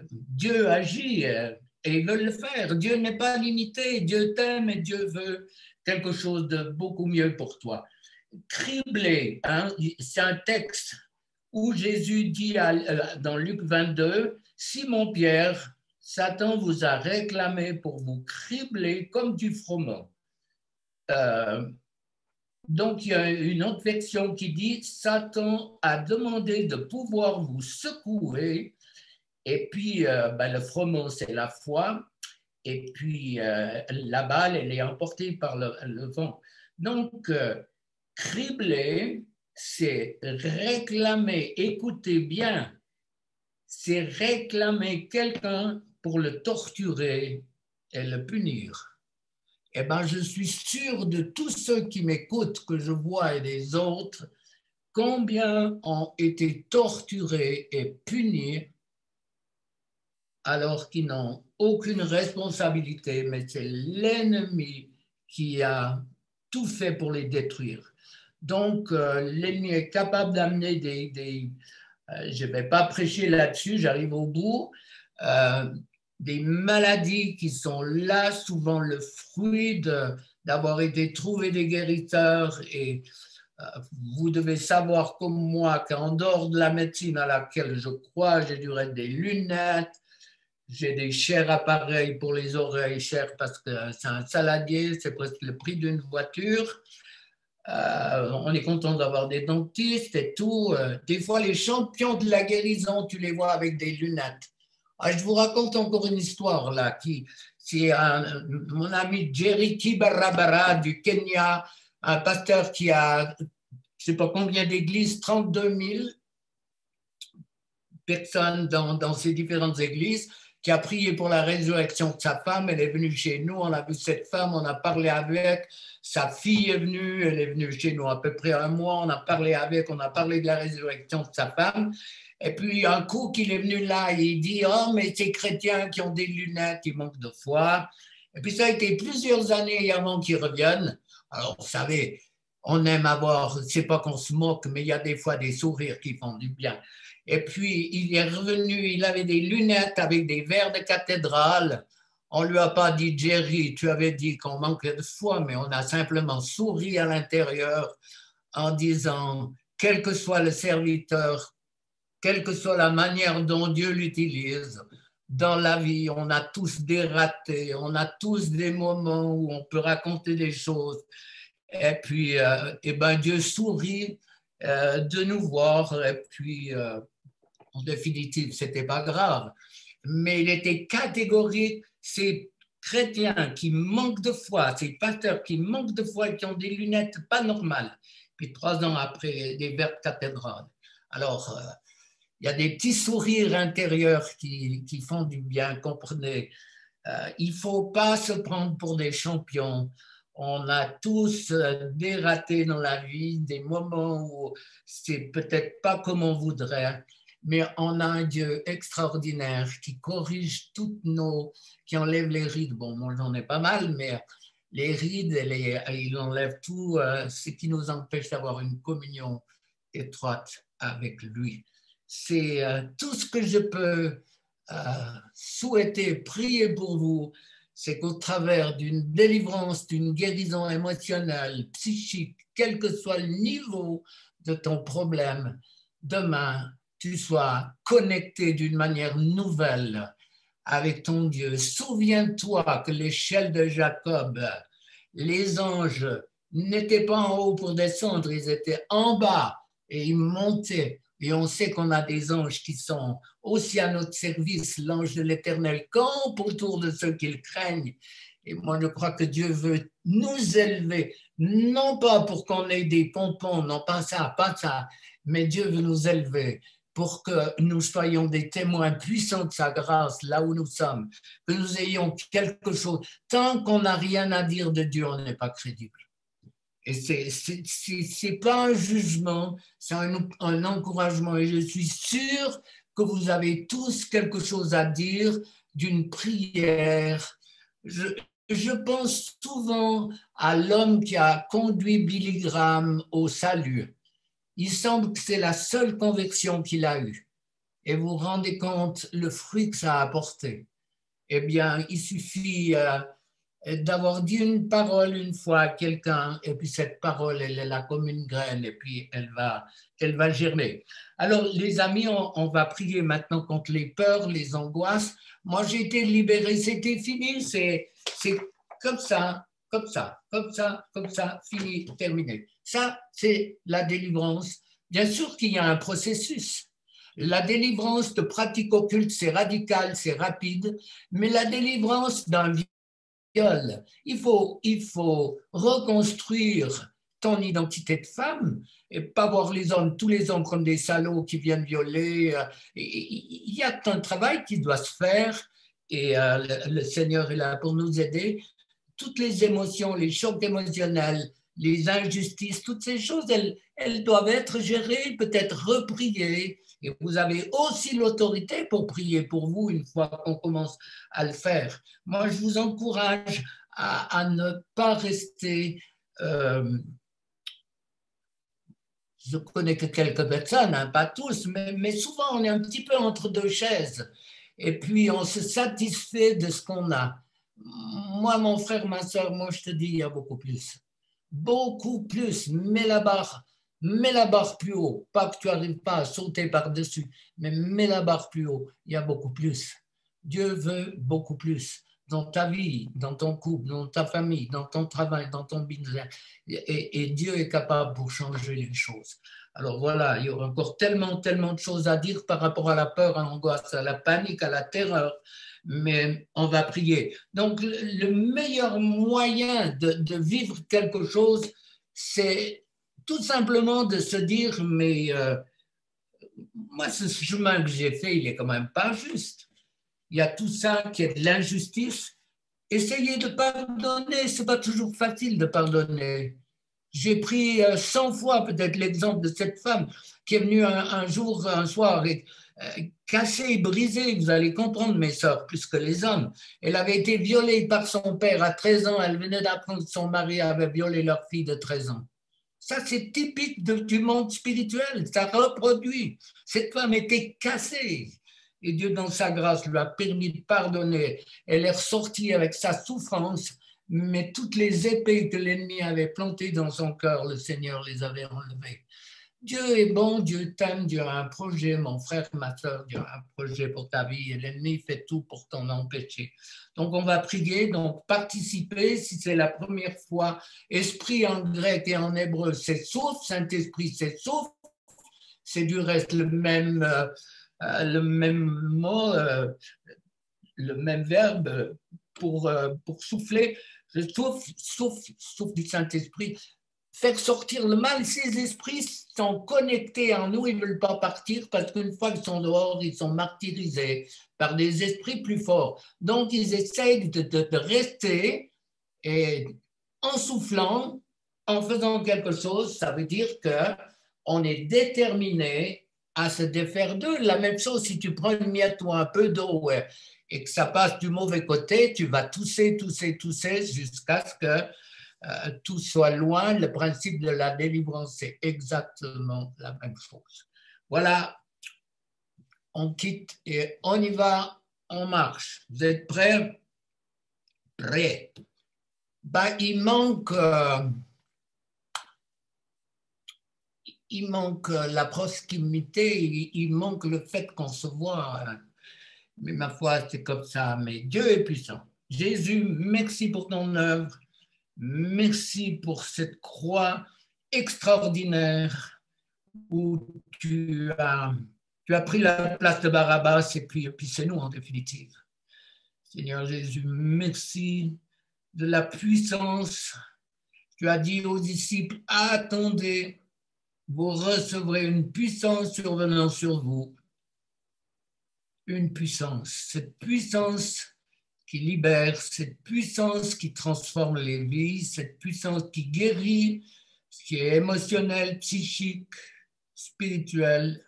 Dieu agit et il veut le faire. Dieu n'est pas limité, Dieu t'aime et Dieu veut quelque chose de beaucoup mieux pour toi. Criblé, hein, c'est un texte où Jésus dit dans Luc 22, Simon-Pierre, Satan vous a réclamé pour vous cribler comme du froment. Donc, il y a une autre version qui dit Satan a demandé de pouvoir vous secouer. Et puis, le froment, c'est la foi. Et puis, la balle, elle est emportée par le vent. Donc, cribler, c'est réclamer, écoutez bien, c'est réclamer quelqu'un pour le torturer et le punir. Eh bien, je suis sûr de tous ceux qui m'écoutent, que je vois et des autres, combien ont été torturés et punis alors qu'ils n'ont aucune responsabilité, mais c'est l'ennemi qui a tout fait pour les détruire. Donc, l'ennemi est capable d'amener je ne vais pas prêcher là-dessus, j'arrive au bout, des maladies qui sont là, souvent le fruit d'avoir été trouvé des guérisseurs. Et vous devez savoir comme moi qu'en dehors de la médecine à laquelle je crois, j'ai dû mettre des lunettes, j'ai des chers appareils pour les oreilles, chers parce que c'est un saladier, c'est presque le prix d'une voiture. On est content d'avoir des dentistes et tout. Des fois, les champions de la guérison, tu les vois avec des lunettes. Je vous raconte encore une histoire là. C'est mon ami Jerry Kibarabara du Kenya, un pasteur qui a, je ne sais pas combien d'églises, 32 000 personnes dans ces différentes églises, qui a prié pour la résurrection de sa femme. Elle est venue chez nous, on a vu cette femme, on a parlé avec. Sa fille est venue, elle est venue chez nous à peu près un mois, on a parlé avec, on a parlé de la résurrection de sa femme. Et puis un coup qu'il est venu là, il dit « Oh, mais ces chrétiens qui ont des lunettes, ils manquent de foi. » Et puis ça a été plusieurs années avant qu'ils reviennent. Alors, vous savez, on aime avoir, c'est pas qu'on se moque, mais il y a des fois des sourires qui font du bien. Et puis, il est revenu, il avait des lunettes avec des verres de cathédrale. On ne lui a pas dit, Jerry, tu avais dit qu'on manquait de foi, mais on a simplement souri à l'intérieur en disant, quel que soit le serviteur, quelle que soit la manière dont Dieu l'utilise, dans la vie, on a tous des ratés, on a tous des moments où on peut raconter des choses. Et puis, Dieu sourit de nous voir. Et puis, en définitive, ce n'était pas grave. Mais il était catégorique. Ces chrétiens qui manquent de foi, ces pasteurs qui manquent de foi et qui ont des lunettes pas normales. Puis 3 ans après, des verres de cathédrale. Alors, il y a des petits sourires intérieurs qui font du bien, comprenez. Il ne faut pas se prendre pour des champions. On a tous des ratés dans la vie, des moments où c'est peut-être pas comme on voudrait, mais on a un Dieu extraordinaire qui corrige toutes qui enlève les rides. Bon, moi j'en ai pas mal, mais les rides, il enlève tout ce qui nous empêche d'avoir une communion étroite avec lui. C'est tout ce que je peux souhaiter, prier pour vous, c'est qu'au travers d'une délivrance, d'une guérison émotionnelle, psychique, quel que soit le niveau de ton problème, demain, tu sois connecté d'une manière nouvelle avec ton Dieu. Souviens-toi que l'échelle de Jacob, les anges n'étaient pas en haut pour descendre, ils étaient en bas et ils montaient. Et on sait qu'on a des anges qui sont aussi à notre service, l'ange de l'Éternel campe autour de ceux qui le craignent. Et moi, je crois que Dieu veut nous élever, non pas pour qu'on ait des pompons, non pas ça, mais Dieu veut nous élever pour que nous soyons des témoins puissants de sa grâce là où nous sommes, que nous ayons quelque chose. Tant qu'on n'a rien à dire de Dieu, on n'est pas crédible. Et c'est pas un jugement, c'est un encouragement. Et je suis sûr que vous avez tous quelque chose à dire d'une prière. Je pense souvent à l'homme qui a conduit Billy Graham au salut. Il semble que c'est la seule conversion qu'il a eue. Et vous vous rendez compte le fruit que ça a apporté. Eh bien, il suffit d'avoir dit une parole une fois à quelqu'un, et puis cette parole, elle est là comme une graine, et puis elle va germer. Alors, les amis, on va prier maintenant contre les peurs, les angoisses. Moi, j'ai été libéré, c'était fini, c'est comme ça, comme ça, comme ça, comme ça, fini, terminé. Ça, c'est la délivrance. Bien sûr qu'il y a un processus. La délivrance de pratiques occultes, c'est radical, c'est rapide, mais la délivrance d'un viol, il faut reconstruire ton identité de femme et pas voir tous les hommes comme des salauds qui viennent violer. Il y a un travail qui doit se faire et le Seigneur est là pour nous aider. Toutes les émotions, les chocs émotionnels, les injustices, toutes ces choses, elles doivent être gérées, peut-être repriées. Et vous avez aussi l'autorité pour prier pour vous une fois qu'on commence à le faire. Moi, je vous encourage à ne pas rester... je connais que quelques personnes, hein, pas tous, mais souvent on est un petit peu entre deux chaises. Et puis on se satisfait de ce qu'on a. Moi, mon frère, ma soeur, moi je te dis, il y a beaucoup plus. Beaucoup plus. Mets la barre plus haut. Pas que tu n'arrives pas à sauter par-dessus, mais mets la barre plus haut. Il y a beaucoup plus. Dieu veut beaucoup plus dans ta vie, dans ton couple, dans ta famille, dans ton travail, dans ton business. Et Dieu est capable pour changer les choses. Alors voilà, il y aura encore tellement de choses à dire par rapport à la peur, à l'angoisse, à la panique, à la terreur, mais on va prier. Donc, le meilleur moyen de vivre quelque chose, c'est tout simplement de se dire, mais moi, ce chemin que j'ai fait, il est quand même pas juste. Il y a tout ça qui est de l'injustice. Essayez de pardonner, c'est pas toujours facile de pardonner. J'ai pris 100 fois peut-être l'exemple de cette femme qui est venue un jour, un soir, cassée, brisée, vous allez comprendre mes sœurs, plus que les hommes. Elle avait été violée par son père à 13 ans, elle venait d'apprendre que son mari avait violé leur fille de 13 ans. Ça, c'est typique du monde spirituel, ça reproduit. Cette femme était cassée. Et Dieu, dans sa grâce, lui a permis de pardonner. Elle est ressortie avec sa souffrance, mais toutes les épées que l'ennemi avait plantées dans son cœur, le Seigneur les avait enlevées. Dieu est bon, Dieu t'aime, Dieu a un projet, mon frère, ma soeur, Dieu a un projet pour ta vie et l'ennemi fait tout pour t'en empêcher. Donc on va prier, donc participer, si c'est la première fois, esprit en grec et en hébreu, c'est souffle, Saint-Esprit, c'est souffle, c'est du reste le même mot, le même verbe pour souffler. Je souffle du Saint-Esprit. Faire sortir le mal, ces esprits sont connectés en nous, ils ne veulent pas partir parce qu'une fois qu'ils sont dehors, ils sont martyrisés par des esprits plus forts. Donc, ils essayent de rester et en soufflant, en faisant quelque chose, ça veut dire qu'on est déterminé à se défaire d'eux. La même chose, si tu prends une miette ou un peu d'eau et que ça passe du mauvais côté, tu vas tousser jusqu'à ce que tout soit loin. Le principe de la délivrance, c'est exactement la même chose. Voilà, on quitte et on y va, on marche. Vous êtes prêts? Prêts. Ben, il manque la proximité, il manque le fait qu'on se voit. Mais ma foi, c'est comme ça. Mais Dieu est puissant. Jésus, merci pour ton œuvre. Merci pour cette croix extraordinaire où tu as pris la place de Barabbas et puis c'est nous en définitive. Seigneur Jésus, merci de la puissance. Tu as dit aux disciples, attendez, vous recevrez une puissance survenant sur vous. Une puissance, cette puissance qui libère, cette puissance qui transforme les vies, cette puissance qui guérit, ce qui est émotionnel, psychique, spirituel.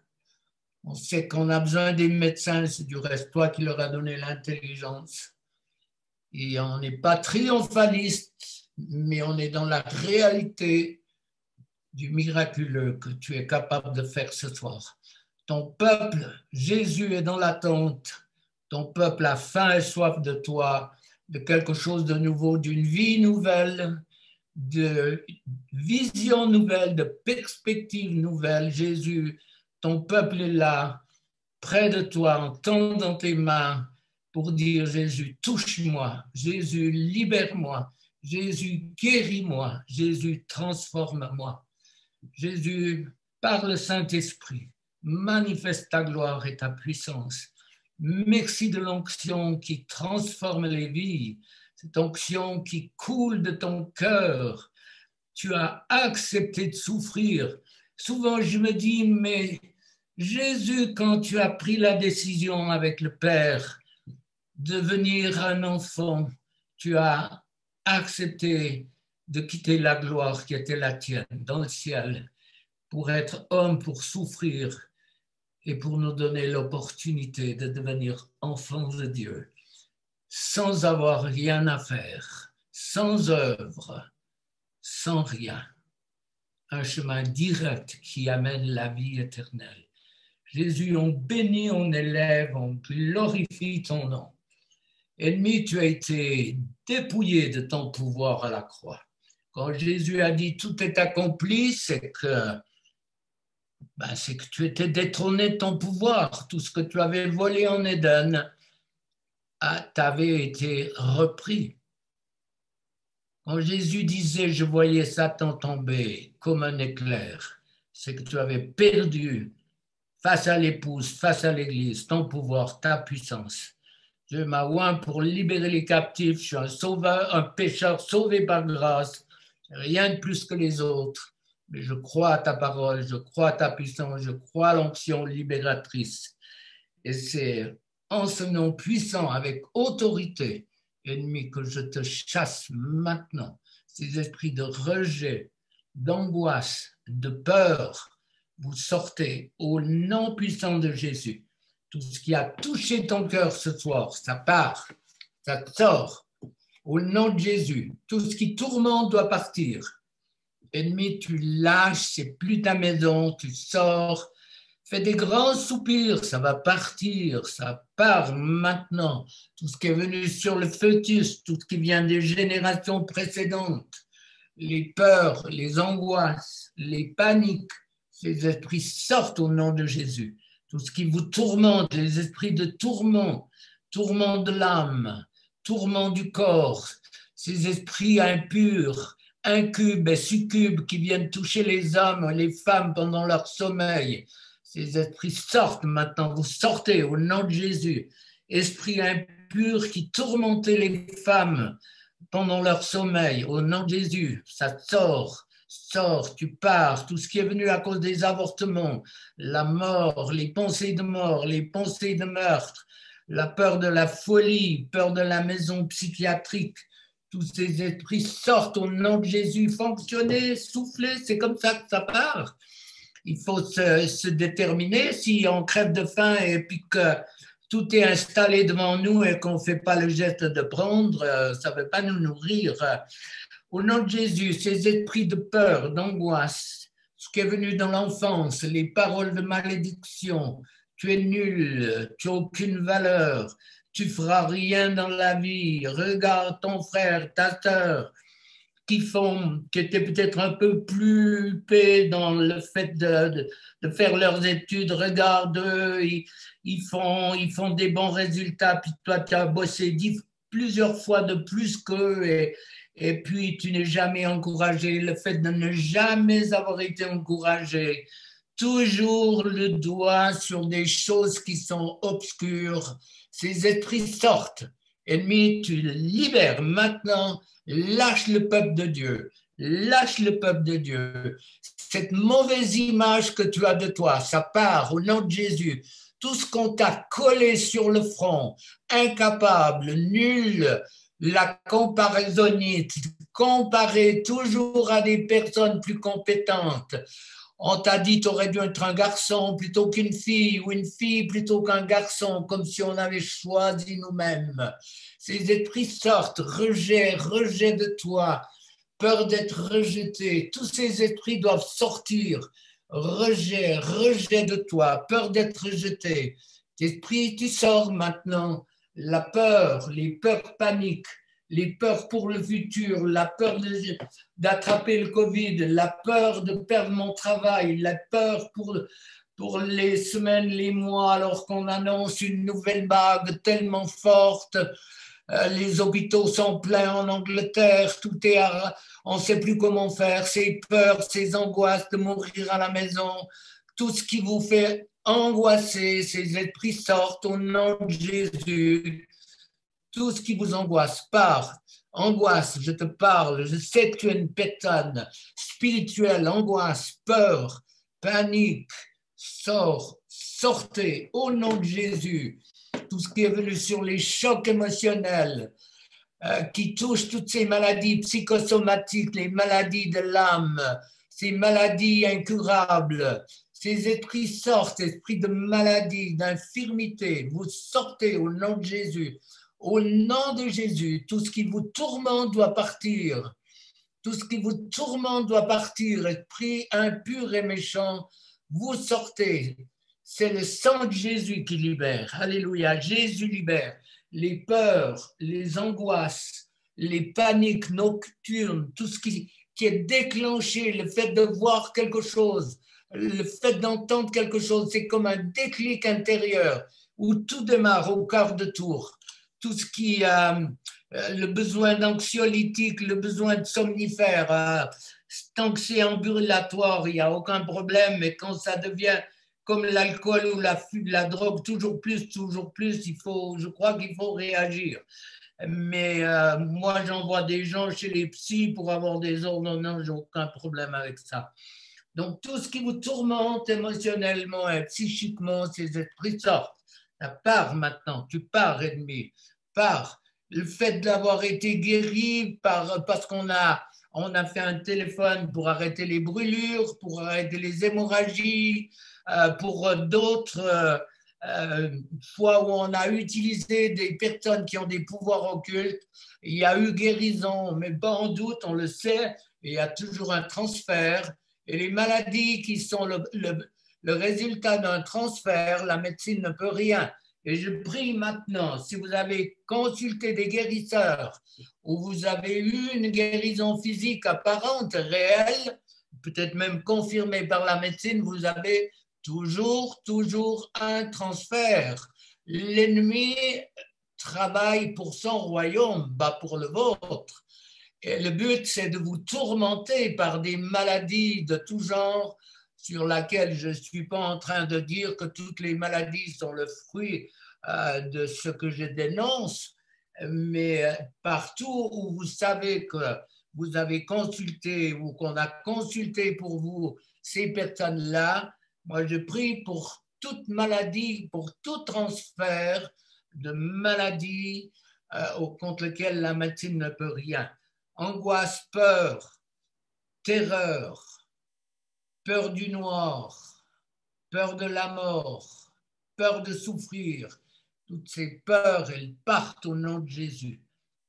On sait qu'on a besoin des médecins, c'est du reste toi qui leur as donné l'intelligence. Et on n'est pas triomphaliste, mais on est dans la réalité du miraculeux que tu es capable de faire ce soir. Ton peuple, Jésus est dans l'attente. Ton peuple a faim et soif de toi, de quelque chose de nouveau, d'une vie nouvelle, de vision nouvelle, de perspective nouvelle. Jésus, ton peuple est là, près de toi, en tendant tes mains pour dire, Jésus, touche-moi, Jésus, libère-moi, Jésus, guéris-moi, Jésus, transforme-moi. Jésus, par le Saint-Esprit, manifeste ta gloire et ta puissance. Merci de l'onction qui transforme les vies, cette onction qui coule de ton cœur. Tu as accepté de souffrir. Souvent, je me dis, mais Jésus, quand tu as pris la décision avec le Père devenir un enfant, tu as accepté de quitter la gloire qui était la tienne dans le ciel pour être homme, pour souffrir et pour nous donner l'opportunité de devenir enfants de Dieu sans avoir rien à faire, sans œuvre, sans rien. Un chemin direct qui amène la vie éternelle. Jésus, on bénit, on élève, on glorifie ton nom. Ennemi, tu as été dépouillé de ton pouvoir à la croix. Quand Jésus a dit tout est accompli, c'est que tu étais détrôné de ton pouvoir. Tout ce que tu avais volé en Éden t'avait été repris. Quand Jésus disait, je voyais Satan tomber comme un éclair, c'est que tu avais perdu face à l'épouse, face à l'Église, ton pouvoir, ta puissance. Dieu m'a oint pour libérer les captifs, je suis un sauveur, un pécheur sauvé par grâce, rien de plus que les autres, mais je crois à ta parole, je crois à ta puissance, je crois à l'onction libératrice. Et c'est en ce nom puissant, avec autorité, ennemi, que je te chasse maintenant, ces esprits de rejet, d'angoisse, de peur, vous sortez au nom puissant de Jésus. Tout ce qui a touché ton cœur ce soir, ça part, ça sort au nom de Jésus. Tout ce qui tourmente doit partir. Ennemi, tu lâches, c'est plus ta maison, tu sors. Fais des grands soupirs, ça va partir, ça part maintenant. Tout ce qui est venu sur le fœtus, tout ce qui vient des générations précédentes, les peurs, les angoisses, les paniques, ces esprits sortent au nom de Jésus. Tout ce qui vous tourmente, les esprits de tourment, tourment de l'âme, tourment du corps, ces esprits impurs, incubes et succubes qui viennent toucher les hommes, les femmes pendant leur sommeil. Ces esprits sortent maintenant, vous sortez au nom de Jésus. Esprits impurs qui tourmentaient les femmes pendant leur sommeil, au nom de Jésus, ça sort, tu pars, tout ce qui est venu à cause des avortements, la mort, les pensées de mort, les pensées de meurtre, la peur de la folie, peur de la maison psychiatrique, tous ces esprits sortent au nom de Jésus, fonctionnez, soufflez, c'est comme ça que ça part. Il faut se déterminer. Si on crève de faim et puis que tout est installé devant nous et qu'on ne fait pas le geste de prendre, ça ne veut pas nous nourrir. Au nom de Jésus, ces esprits de peur, d'angoisse, ce qui est venu dans l'enfance, les paroles de malédiction, tu es nul, tu n'as aucune valeur, tu ne feras rien dans la vie, regarde ton frère, ta sœur, qui étaient peut-être un peu plus huppés dans le fait de faire leurs études, regarde-eux, ils font des bons résultats, puis toi tu as bossé plusieurs fois de plus qu'eux et puis tu n'es jamais encouragé. Le fait de ne jamais avoir été encouragé, toujours le doigt sur des choses qui sont obscures, ces esprits sortent. Ennemi, tu le libères maintenant. Lâche le peuple de Dieu, lâche le peuple de Dieu. Cette mauvaise image que tu as de toi, ça part au nom de Jésus. Tout ce qu'on t'a collé sur le front, incapable, nul, la comparaisonnite, comparer toujours à des personnes plus compétentes. On t'a dit tu aurais dû être un garçon plutôt qu'une fille ou une fille plutôt qu'un garçon, comme si on avait choisi nous-mêmes. Ces esprits sortent, rejet de toi, peur d'être rejeté. Tous ces esprits doivent sortir. Rejet de toi, peur d'être rejeté. L'esprit, tu sors maintenant. La peur, les peurs paniques, les peurs pour le futur, la peur d'attraper le Covid, la peur de perdre mon travail, la peur pour les semaines, les mois, alors qu'on annonce une nouvelle vague tellement forte. Les hôpitaux sont pleins en Angleterre, on ne sait plus comment faire, ces peurs, ces angoisses de mourir à la maison, tout ce qui vous fait angoisser, ces esprits sortent au nom de Jésus. Tout ce qui vous angoisse, part. Angoisse, je te parle, je sais que tu es une personne spirituelle, angoisse, peur, panique, sortez au nom de Jésus. tout ce qui est venu sur les chocs émotionnels, qui touchent toutes ces maladies psychosomatiques, les maladies de l'âme, ces maladies incurables. Ces esprits sortent, esprits de maladie, d'infirmité. Vous sortez au nom de Jésus. Au nom de Jésus, tout ce qui vous tourmente doit partir. Tout ce qui vous tourmente doit partir. Esprit impur et méchant, vous sortez. C'est le sang de Jésus qui libère. Alléluia. Jésus libère. Les peurs, les angoisses, les paniques nocturnes, tout ce qui est déclenché, le fait de voir quelque chose, le fait d'entendre quelque chose, c'est comme un déclic intérieur où tout démarre au quart de tour. Tout ce qui le besoin d'anxiolytique, le besoin de somnifère, tant que c'est ambulatoire, il n'y a aucun problème, mais quand ça devient comme l'alcool ou la drogue, toujours plus, je crois qu'il faut réagir. Mais moi, j'envoie des gens chez les psys pour avoir des ordonnances, j'ai aucun problème avec ça. Donc, tout ce qui vous tourmente émotionnellement et psychiquement, ces esprits sortent. Ça part maintenant, tu pars, ennemi, pars. Le fait d'avoir été guéri parce qu'on a fait un téléphone pour arrêter les brûlures, pour arrêter les hémorragies, pour d'autres fois où on a utilisé des personnes qui ont des pouvoirs occultes, il y a eu guérison, mais pas en doute, on le sait, il y a toujours un transfert. Et les maladies qui sont le résultat d'un transfert, la médecine ne peut rien. Et je prie maintenant, si vous avez consulté des guérisseurs ou vous avez eu une guérison physique apparente, réelle, peut-être même confirmée par la médecine, vous avez toujours un transfert. L'ennemi travaille pour son royaume, pas pour le vôtre. Et le but, c'est de vous tourmenter par des maladies de tout genre, sur laquelle je ne suis pas en train de dire que toutes les maladies sont le fruit de ce que je dénonce, mais partout où vous savez que vous avez consulté ou qu'on a consulté pour vous ces personnes-là, moi je prie pour toute maladie, pour tout transfert de maladie contre lequel la médecine ne peut rien. Angoisse, peur, terreur, peur du noir, peur de la mort, peur de souffrir. Toutes ces peurs, elles partent au nom de Jésus.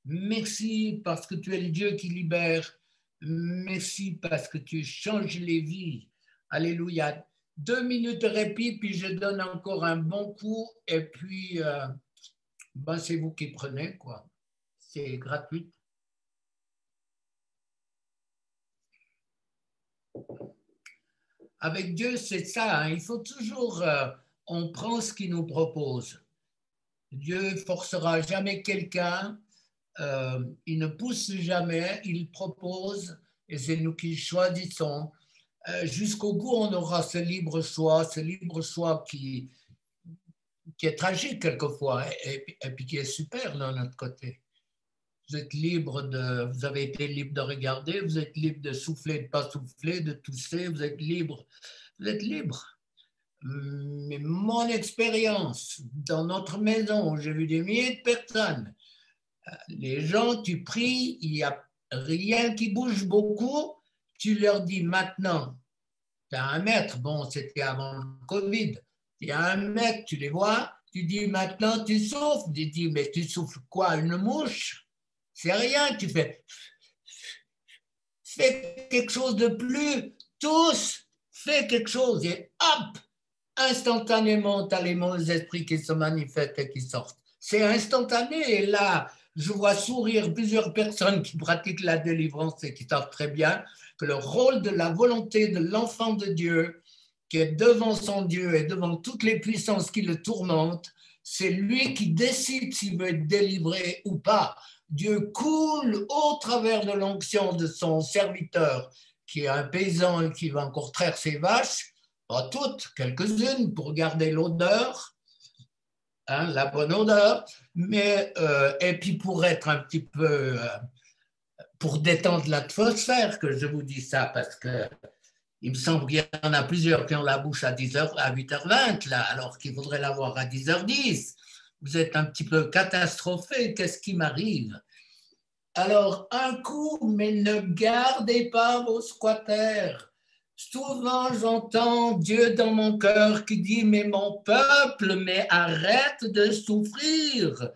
Merci parce que tu es le Dieu qui libère. Merci parce que tu changes les vies. Alléluia. 2 minutes de répit, puis je donne encore un bon coup, et puis c'est vous qui prenez, quoi. C'est gratuit. Avec Dieu, c'est ça, hein. Il faut toujours, on prend ce qu'il nous propose. Dieu ne forcera jamais quelqu'un, il ne pousse jamais, il propose, et c'est nous qui choisissons. Jusqu'au bout, on aura ce libre choix qui est tragique quelquefois, et puis qui est super d'un autre côté. Vous êtes libre vous avez été libre de regarder, vous êtes libre de souffler, de ne pas souffler, de tousser, vous êtes libre. Mais mon expérience dans notre maison, j'ai vu des milliers de personnes, les gens, tu pries, il n'y a rien qui bouge beaucoup, tu leur dis maintenant, tu as 1 mètre, bon, c'était avant le Covid, il y a 1 mètre, tu les vois, tu dis maintenant tu souffles, tu dis mais tu souffles quoi, une mouche? C'est rien, tu fais quelque chose de plus, tous, fais quelque chose, et hop, instantanément, tu as les mauvais esprits qui se manifestent et qui sortent. C'est instantané, et là, je vois sourire plusieurs personnes qui pratiquent la délivrance et qui savent très bien que le rôle de la volonté de l'enfant de Dieu, qui est devant son Dieu et devant toutes les puissances qui le tourmentent, c'est lui qui décide s'il veut être délivré ou pas. Dieu coule au travers de l'onction de son serviteur, qui est un paysan et qui va encore traire ses vaches, pas toutes, quelques-unes, pour garder l'odeur, la bonne odeur, mais et puis pour être un petit peu, pour détendre l'atmosphère, que je vous dis ça, parce que il me semble qu'il y en a plusieurs qui ont la bouche à 8h20, là, alors qu'il faudrait l'avoir à 10h10. vous êtes un petit peu catastrophé, qu'est-ce qui m'arrive? Alors, un coup, mais ne gardez pas vos squatters. Souvent, j'entends Dieu dans mon cœur qui dit, mais mon peuple, mais arrête de souffrir.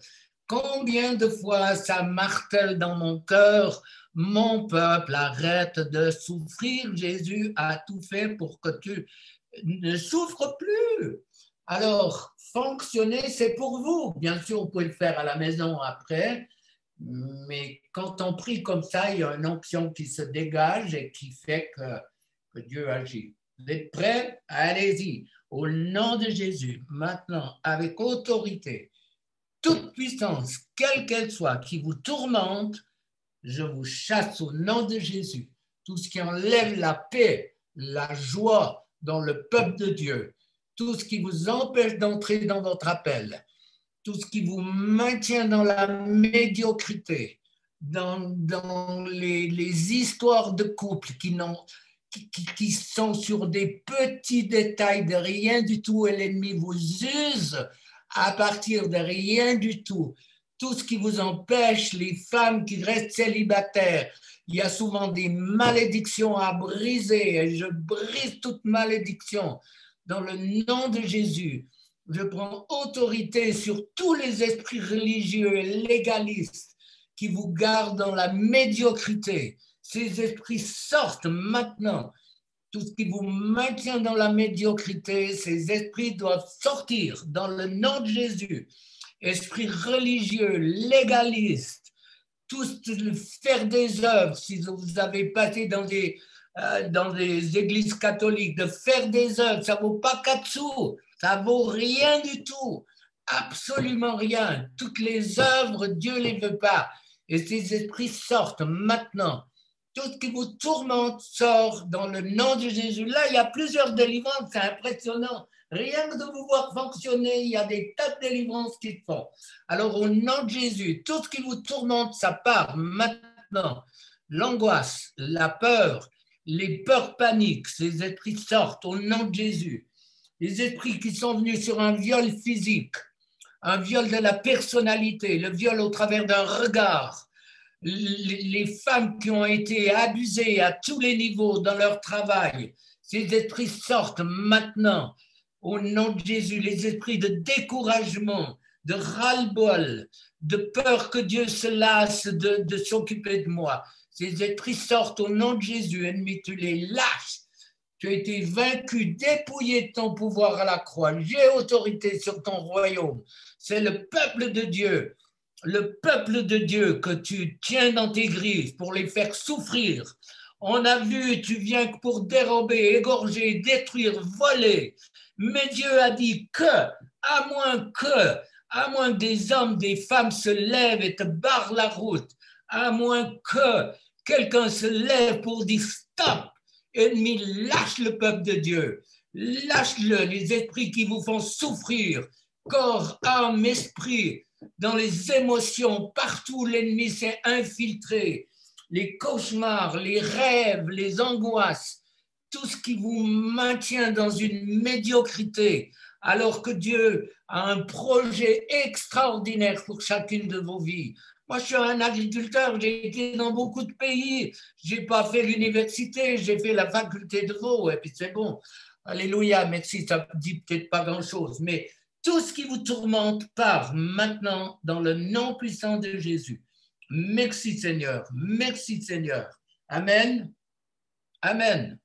Combien de fois ça martèle dans mon cœur, mon peuple, arrête de souffrir. Jésus a tout fait pour que tu ne souffres plus. Alors, fonctionner, c'est pour vous. Bien sûr, vous pouvez le faire à la maison après, mais quand on prie comme ça, il y a une onction qui se dégage et qui fait que Dieu agit. Vous êtes prêts? Allez-y. Au nom de Jésus, maintenant, avec autorité, toute puissance, quelle qu'elle soit, qui vous tourmente, je vous chasse au nom de Jésus. Tout ce qui enlève la paix, la joie dans le peuple de Dieu, tout ce qui vous empêche d'entrer dans votre appel, tout ce qui vous maintient dans la médiocrité, dans les histoires de couple qui sont sur des petits détails de rien du tout et l'ennemi vous use à partir de rien du tout. Tout ce qui vous empêche, les femmes qui restent célibataires, il y a souvent des malédictions à briser et je brise toute malédiction dans le nom de Jésus. Je prends autorité sur tous les esprits religieux et légalistes qui vous gardent dans la médiocrité. Ces esprits sortent maintenant. Tout ce qui vous maintient dans la médiocrité, ces esprits doivent sortir dans le nom de Jésus. Esprits religieux, légalistes, tous faire des œuvres, si vous avez passé dans des églises catholiques, de faire des œuvres, ça ne vaut pas 4 sous, ça ne vaut rien du tout, absolument rien. Toutes les œuvres, Dieu ne les veut pas. Et ces esprits sortent maintenant. Tout ce qui vous tourmente sort dans le nom de Jésus. Là, il y a plusieurs délivrances, c'est impressionnant. Rien que de vous voir fonctionner, il y a des tas de délivrances qui se font. Alors, au nom de Jésus, tout ce qui vous tourmente, ça part maintenant. L'angoisse, la peur, les peurs paniques, ces esprits sortent au nom de Jésus. Les esprits qui sont venus sur un viol physique, un viol de la personnalité, le viol au travers d'un regard, les femmes qui ont été abusées à tous les niveaux dans leur travail, ces esprits sortent maintenant au nom de Jésus, les esprits de découragement, de ras-le-bol, de peur que Dieu se lasse de s'occuper de moi. Ces esprits sortent au nom de Jésus, ennemi, tu les lâches. Tu as été vaincu, dépouillé de ton pouvoir à la croix. J'ai autorité sur ton royaume. C'est le peuple de Dieu. Le peuple de Dieu que tu tiens dans tes griffes pour les faire souffrir. On a vu, tu viens pour dérober, égorger, détruire, voler. Mais Dieu a dit à moins que des hommes, des femmes se lèvent et te barrent la route, à moins que quelqu'un se lève pour dire stop, ennemi, lâche le peuple de Dieu, lâche-le, les esprits qui vous font souffrir, corps, âme, esprit, dans les émotions, partout l'ennemi s'est infiltré, les cauchemars, les rêves, les angoisses, tout ce qui vous maintient dans une médiocrité, alors que Dieu a un projet extraordinaire pour chacune de vos vies. Moi, je suis un agriculteur, j'ai été dans beaucoup de pays, je n'ai pas fait l'université, j'ai fait la faculté de Vaud, et puis c'est bon. Alléluia, merci, ça ne dit peut-être pas grand-chose, mais tout ce qui vous tourmente part maintenant dans le nom puissant de Jésus. Merci Seigneur, merci Seigneur. Amen, amen.